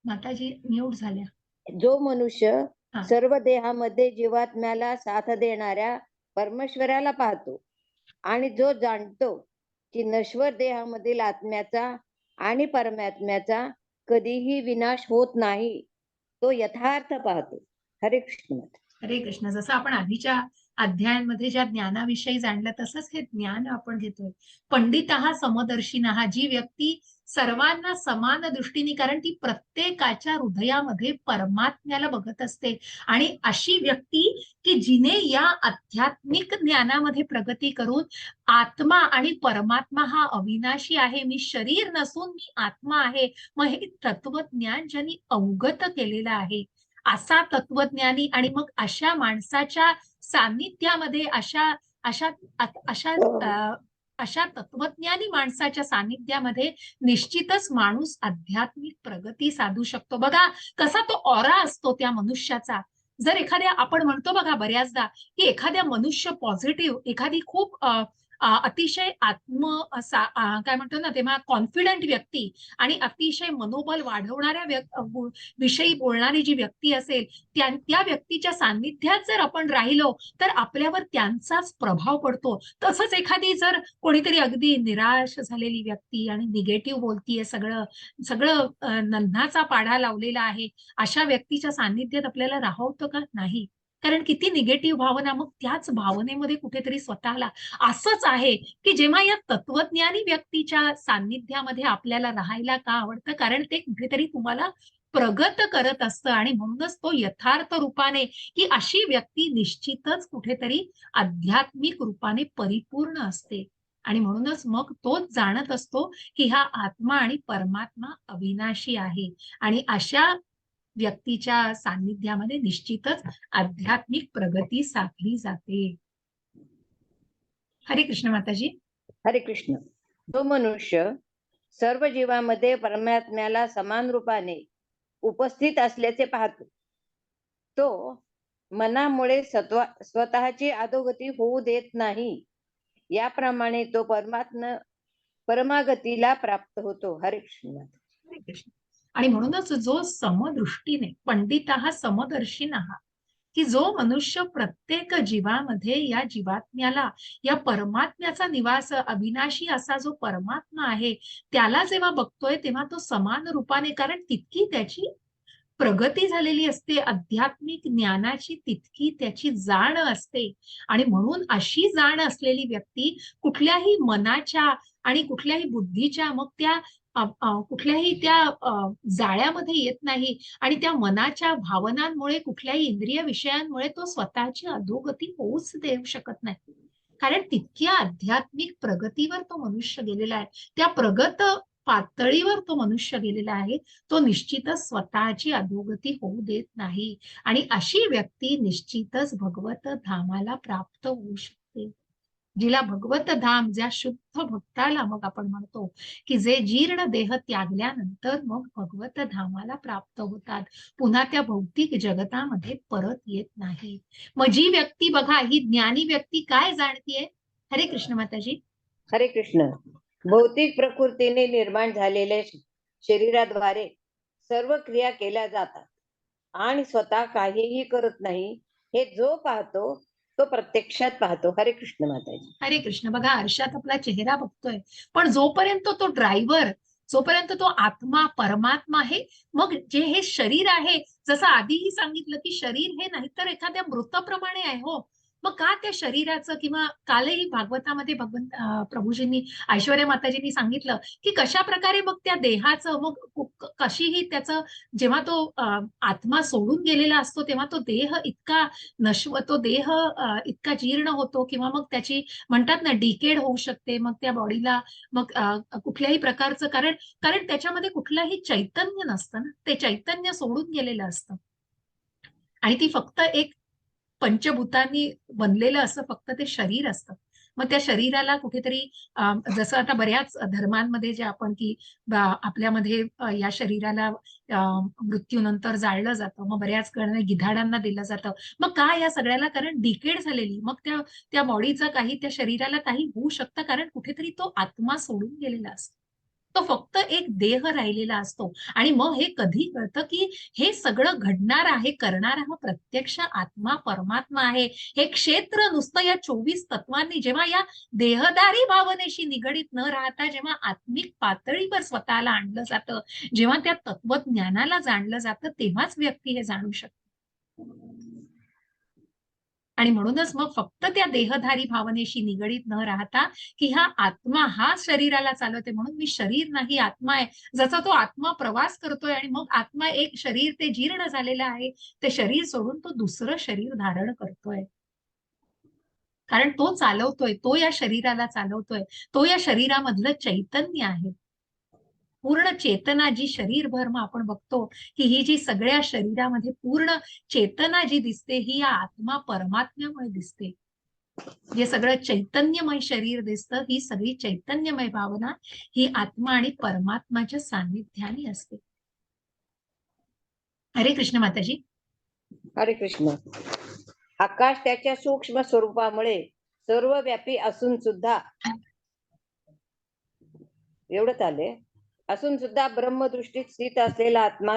माताजी म्यूट झाल्या. जो मनुष्य हा. सर्व देहामध्ये जीवात्म्याला साथ देणाऱ्या परमेश्वराला पाहतो आणि जो जाणतो की नश्वर देहामधील आत्म्याचा आणि परमात्म्याचा कधीही विनाश होत नाही, तो यथार्थ पाहतो. हरे कृष्ण. हरे कृष्ण. जसं आपण आधीच्या अध्यायांमध्ये ज्या ज्ञानाविषयी जाणलं तसंच हे ज्ञान आपण घेतोय. पंडितः समदर्शिनः, जी व्यक्ती सर्वांना समान दृष्टीने, कारण ती प्रत्येकाच्या हृदयामध्ये परमात्म्याला बघत असते, आणि अशी व्यक्ती की जिने या आध्यात्मिक ज्ञानामध्ये प्रगती करून आत्मा आणि परमात्मा हा अविनाशी आहे, मी शरीर नसून मी आत्मा आहे, मग हे तत्वज्ञान ज्यांनी अवगत केलेलं आहे, असा तत्वज्ञानी, आणि मग अशा माणसाच्या सान्निध्यामध्ये अशा अशा अशा अशा तत्वज्ञानी माणसाच्या सान्निध्यामध्ये निश्चितच माणूस आध्यात्मिक प्रगती साधू शकतो. बघा कसा तो ऑरा असतो त्या मनुष्याचा. जर एखाद्या, आपण म्हणतो बघा बऱ्याचदा की एखाद्या मनुष्य पॉझिटिव्ह, एखादी खूप अतिशय काय म्हणतो ना तेव्हा कॉन्फिडंट व्यक्ती आणि अतिशय मनोबल वाढवणाऱ्या विषयी बोलणारी जी व्यक्ती असेल, त्या व्यक्तीच्या सान्निध्यात जर आपण राहिलो तर आपल्यावर त्यांचाच प्रभाव पडतो. तसंच एखादी जर कोणीतरी अगदी निराश झालेली व्यक्ती आणि निगेटिव्ह बोलतीये, सगळं सगळं नन्हाचा पाढा लावलेला आहे, अशा व्यक्तीच्या सान्निध्यात आपल्याला राहवतं का? नाही. कारण किती निगेटिव्ह भावना, मग त्याच भावनेमध्ये कुठेतरी स्वतःला, असंच आहे की जेव्हा या तत्वज्ञानी व्यक्तीच्या सान्निध्यामध्ये आपल्याला राहायला का आवडतं? कारण ते कुठेतरी तुम्हाला प्रगत करत असतं, आणि म्हणूनच तो यथार्थ रूपाने, की अशी व्यक्ती निश्चितच कुठेतरी आध्यात्मिक रूपाने परिपूर्ण असते, आणि म्हणूनच मग तोच जाणत असतो की हा आत्मा आणि परमात्मा अविनाशी आहे, आणि अशा व्यक्तीच्या सान्निध्यामध्ये निश्चितच आध्यात्मिक प्रगती साधली जाते. हरे कृष्ण माताजी. हरे कृष्ण. जो मनुष्य सर्व जीवामध्ये परमात्म्याला समान रूपाने उपस्थित असल्याचे पाहतो, तो मनामुळे स्वतःची अधोगती होऊ देत नाही. याप्रमाणे तो परमागतीला प्राप्त होतो. हरे कृष्ण. हरे कृष्ण. आणि म्हणूनच जो समदृष्टीने, पंडितः समदर्शिनः, की जो मनुष्य प्रत्येक जीवामध्ये या जीवात्म्याला, या परमात्म्याचा निवास, अविनाशी असा जो परमात्मा आहे त्याला जेव्हा बघतोय, तेव्हा तो समान रूपाने, कारण तितकी त्याची प्रगती झालेली असते, आध्यात्मिक ज्ञानाची तितकी त्याची जाण असते, आणि म्हणून अशी जाण असलेली व्यक्ती कुठल्याही मनाच्या आणि कुठल्याही बुद्धीच्या, मग त्या कुठल्याही त्या जाळ्यामध्ये येत नाही, आणि त्या मनाच्या भावनांमुळे, कुठल्याही इंद्रिय विषयांमुळे तो स्वतःची अधोगती होऊच देऊ शकत नाही. कारण तितक्या आध्यात्मिक प्रगतीवर तो मनुष्य गेलेला आहे, त्या प्रगत पातळीवर तो मनुष्य गेलेला आहे, तो निश्चितच स्वतःची अधोगती होऊ देत नाही, आणि अशी व्यक्ती निश्चितच भगवत धामाला प्राप्त होऊ शकते. जिला भगवत धाम, ज्या शुद्ध भक्ताला मग आपण म्हणतो की जे जीर्ण देह त्यागल्यानंतर मग भगवत धामाला प्राप्त होतात, पुन्हा त्या भौतिक जगतामध्ये परत येत नाही. मग जी व्यक्ती बघा, ही ज्ञानी व्यक्ती काय जाणतीये? हरे कृष्ण माताजी. हरे कृष्ण. भौतिक प्रकृतीने निर्माण झालेल्या शरीराद्वारे सर्व क्रिया केल्या जातात आणि स्वतः काहीही करत नाही, हे जो पाहतो तो प्रत्यक्षात पाहतो. हरे कृष्ण माताजी. हरे कृष्ण. बघा आरशात आपला चेहरा बघतोय, पण जोपर्यंत तो ड्रायव्हर, जोपर्यंत तो आत्मा परमात्मा आहे, मग जे हे शरीर आहे, जसं आधीही सांगितलं की शरीर हे नाहीतर एखाद्या मृतप्रमाणे आहे हो, मग का त्या शरीराचं, किंवा कालही भागवतामध्ये प्रभूजींनी, ऐश्वर्या माताजींनी सांगितलं की कशा प्रकारे मग त्या देहाचं, मग कशीही त्याचं, जेव्हा तो आत्मा सोडून गेलेला असतो तेव्हा तो देह इतका तो देह इतका जीर्ण होतो, किंवा मग त्याची, म्हणतात ना, डिकेड होऊ शकते, मग त्या बॉडीला मग कुठल्याही प्रकारचं, कारण कारण त्याच्यामध्ये कुठलंही चैतन्य नसतं ना, ते चैतन्य सोडून गेलेलं असतं, आणि ती फक्त एक पंचभूतांनी बनलेलं असं फक्त ते शरीर असतं. मग त्या शरीराला कुठेतरी जसं आता बऱ्याच धर्मांमध्ये जे आपण की आपल्यामध्ये या शरीराला मृत्यूनंतर जाळलं जातं, मग बऱ्याच कडे गिधाडांना दिलं जातं. मग काय या सगळ्याला, कारण डिकेड झालेली, मग त्या त्या बॉडीचा काही, त्या शरीराला काही होऊ शकतं, कारण कुठेतरी तो आत्मा सोडून गेलेला असतो. तो फक्त एक देह राहिलेला असतो. आणि मग हे कधी कळतं की हे सगळं घडणार आहे, करणारा हा प्रत्यक्ष आत्मा परमात्मा आहे. हे क्षेत्र नुसतं या 24 तत्वांनी जेव्हा या देहदारी भावनेशी निगडीत न राहता जेव्हा आत्मिक पातळीवर स्वतःला आणलं जातं, जेव्हा त्या तत्वज्ञानाला जाणलं जातं, तेव्हाच व्यक्ती हे जाणू शकते. आणि म्हणूनच मग फक्त त्या देहधारी भावनेशी निगडीत न राहता की हा आत्मा हा शरीराला चालवते, म्हणून मी शरीर नाही आत्मा आहे. जसा तो आत्मा प्रवास करतोय आणि मग आत्मा एक शरीर ते जीर्ण झालेलं आहे, ते शरीर सोडून तो दुसरं शरीर धारण करतोय, कारण तो चालवतोय, तो या शरीराला चालवतोय, तो या शरीरामधलं चैतन्य आहे. पूर्ण चेतना जी शरीरभर मग आपण बघतो की ही जी सगळ्या शरीरामध्ये पूर्ण चेतना जी दिसते, ही या आत्मा परमात्म्यामुळे दिसते. जे सगळं चैतन्यमय शरीर दिसतं, ही सगळी चैतन्यमय भावना ही आत्मा आणि परमात्माच्या सान्निध्याने असते. हरे कृष्ण माताजी. हरे कृष्ण. आकाश त्याच्या सूक्ष्म स्वरूपामुळे सर्वव्यापी असून सुद्धा, एवढंच आले, असून सुद्धा ब्रह्मदृष्टीत स्थित असलेला आत्मा,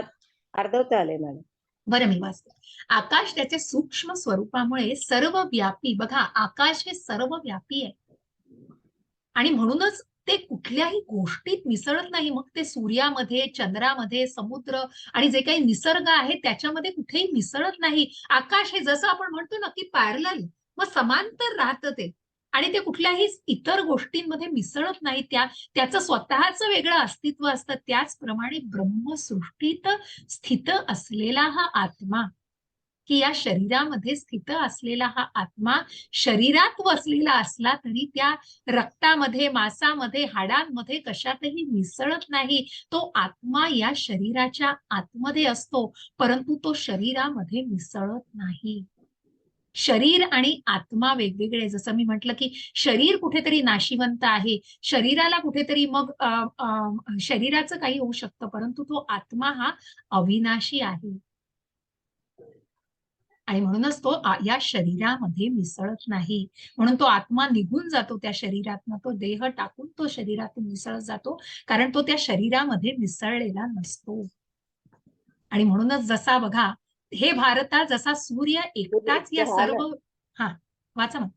अर्धवत आले मला. बरं, मी वाचते. आकाश त्याच्या सूक्ष्म स्वरूपामुळे सर्वव्यापी, बघा आकाश हे सर्वव्यापी आहे आणि म्हणूनच ते कुठल्याही गोष्टीत मिसळत नाही. मग ते सूर्यामध्ये, चंद्रामध्ये, समुद्र आणि जे काही निसर्ग आहे त्याच्यामध्ये कुठेही मिसळत नाही. आकाश हे जसं आपण म्हणतो ना की पॅरलल, मग समांतर राहतं ते, आणि ते कुठल्याही इतर गोष्टींमध्ये मिसळत नाही. त्याचं स्वतःचं वेगळं अस्तित्व असतं. त्याचप्रमाणे ब्रह्मसृष्टीत स्थित असलेला हा आत्मा, की या शरीरामध्ये स्थित असलेला हा आत्मा शरीरात वसलेला असला तरी त्या रक्तामध्ये, मांसामध्ये, हाडांमध्ये कशातही मिसळत नाही. तो आत्मा या शरीराच्या आतमध्ये असतो, परंतु तो शरीरामध्ये मिसळत नाही. शरीर आणि आत्मा वेगवेगळे. जसं मी म्हटलं की शरीर कुठेतरी नाशिवंत आहे, शरीराला कुठेतरी मग शरीराचं काही होऊ शकतं, परंतु तो आत्मा हा अविनाशी आहे आणि म्हणूनच तो या शरीरामध्ये मिसळत नाही. म्हणून तो आत्मा निघून जातो त्या शरीरातनं, तो देह टाकून तो शरीरातून मिसळत जातो, कारण तो त्या शरीरामध्ये मिसळलेला नसतो. आणि म्हणूनच जसा बघा, हे भारता जसा सूर्य एकटाच या सर्व, हा वाचा मग.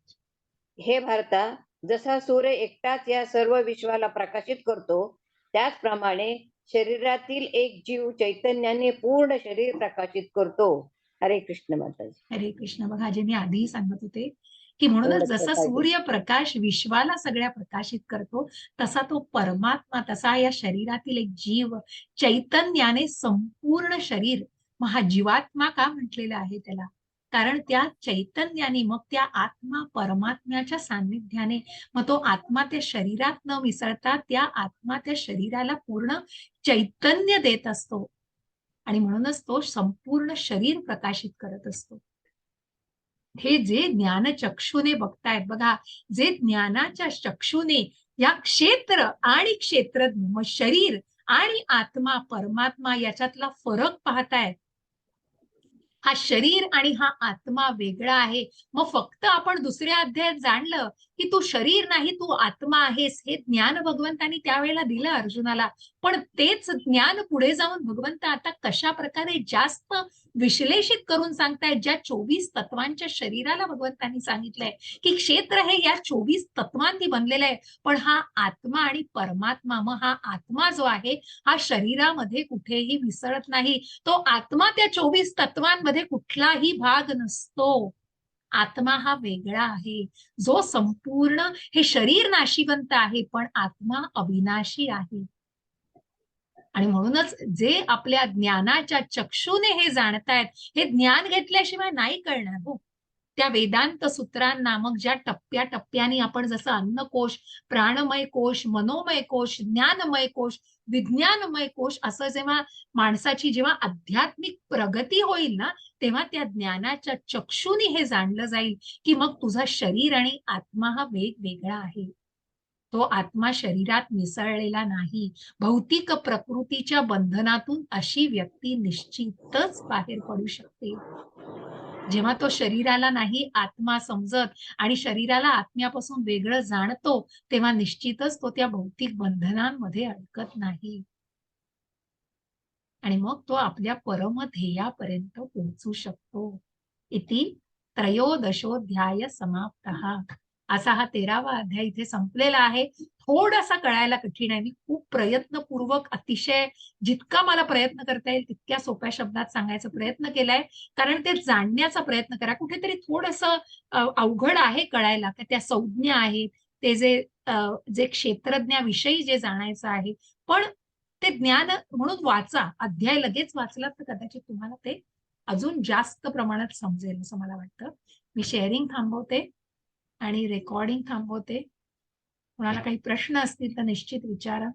हे भारता, जसा सूर्य एकटाच या सर्व विश्वाला प्रकाशित करतो, त्याचप्रमाणे शरीरातील एक जीव चैतन्याने पूर्ण शरीर प्रकाशित करतो. हरे कृष्ण माताजी. हरे कृष्ण. बघा, जे मी आधीही सांगत होते की म्हणूनच जसा सूर्य प्रकाश विश्वाला सगळ्या प्रकाशित करतो, तसा तो परमात्मा, तसा या शरीरातील एक जीव चैतन्याने संपूर्ण शरीर, मग हा जीवात्मा का म्हटलेला आहे त्याला, कारण त्या चैतन्याने, मग त्या आत्मा परमात्म्याच्या सान्निध्याने, मग तो आत्मा त्या शरीरात न मिसळता त्या आत्मा त्या शरीराला पूर्ण चैतन्य देत असतो आणि म्हणूनच तो संपूर्ण शरीर प्रकाशित करत असतो. हे जे ज्ञानचक्षुने बघतायत, बघा, जे ज्ञानाच्या चक्षुने या क्षेत्र आणि क्षेत्रज्ञ, मग शरीर आणि आत्मा परमात्मा याच्यातला फरक पाहतायत, हा शरीर आणि हा आत्मा वेगळा आहे. मग फक्त आपण दुसऱ्या अध्यायात जाणलं की तू शरीर नाही, तू आत्मा आहेस, हे ज्ञान भगवंतांनी त्यावेळेला दिलं अर्जुनाला. पण तेच ज्ञान पुढे जाऊन भगवंत आता कशा प्रकारे जास्त विश्लेषित करून सांगतायत, ज्या 24 तत्वांच्या शरीराला भगवंतांनी सांगितलंय की क्षेत्र हे या 24 तत्वांनी बनलेलं आहे, पण हा आत्मा आणि परमात्मा, मग हा आत्मा जो आहे हा शरीरामध्ये कुठेही मिसळत नाही. तो आत्मा त्या 24 तत्वांमध्ये कुठलाही भाग नसतो. आत्मा हा वेगळा आहे, जो संपूर्ण, हे शरीर नाशिवंत आहे पण आत्मा अविनाशी आहे. आणि म्हणूनच जे आपल्या ज्ञानाच्या चक्षुने हे जाणतायत, हे ज्ञान घेतल्याशिवाय नाही कळणार हो. त्या वेदांत सूत्रांनामक ज्या टप्प्याटप्प्याने आपण जसं अन्नकोश, प्राणमय कोश, मनोमय कोश, ज्ञानमय कोश, विज्ञानमय कोश असं जेव्हा माणसाची जेव्हा आध्यात्मिक प्रगती होईल ना, तेव्हा त्या ज्ञानाच्या चक्षुनी हे जाणलं जाईल, की मग तुझा शरीर आणि आत्मा हा वेगवेगळा आहे. तो आत्मा शरीरात मिसळलेला नाही. भौतिक प्रकृतीच्या बंधनातून अशी व्यक्ती निश्चितच बाहेर पडू शकते. जेव्हा तो शरीराला नाही आत्मा समजत आणि शरीराला आत्म्यापासून वेगळं जाणतो, तेव्हा निश्चितच तो त्या भौतिक बंधनांमध्ये अडकत नाही. आणि मग तो आपल्या परमध्येयापर्यंत पोहोचू शकतो. इति त्रयोदशोऽध्याय समाप्तः. असा हा 13वा अध्याय इथे संपलेला आहे. थोडासा कळायला कठीण आहे. मी खूप प्रयत्नपूर्वक अतिशय जितका मला प्रयत्न करता येईल तितक्या सोप्या शब्दात सांगायचा प्रयत्न केलाय. कारण ते जाणण्याचा प्रयत्न करा. कुठेतरी थोडंसं अवघड आहे कळायला, की त्या संज्ञा आहेत, ते जे क्षेत्रज्ञाविषयी जे जाणायचं आहे. पण ते ज्ञान म्हणून वाचा. अध्याय लगेच वाचलात तर कदाचित तुम्हाला ते अजून जास्त प्रमाणात समजेल असं मला वाटतं. मी शेअरिंग थांबवते आणि रेकॉर्डिंग थांबवते. कोणाला काही प्रश्न असतील तर निश्चित विचारा.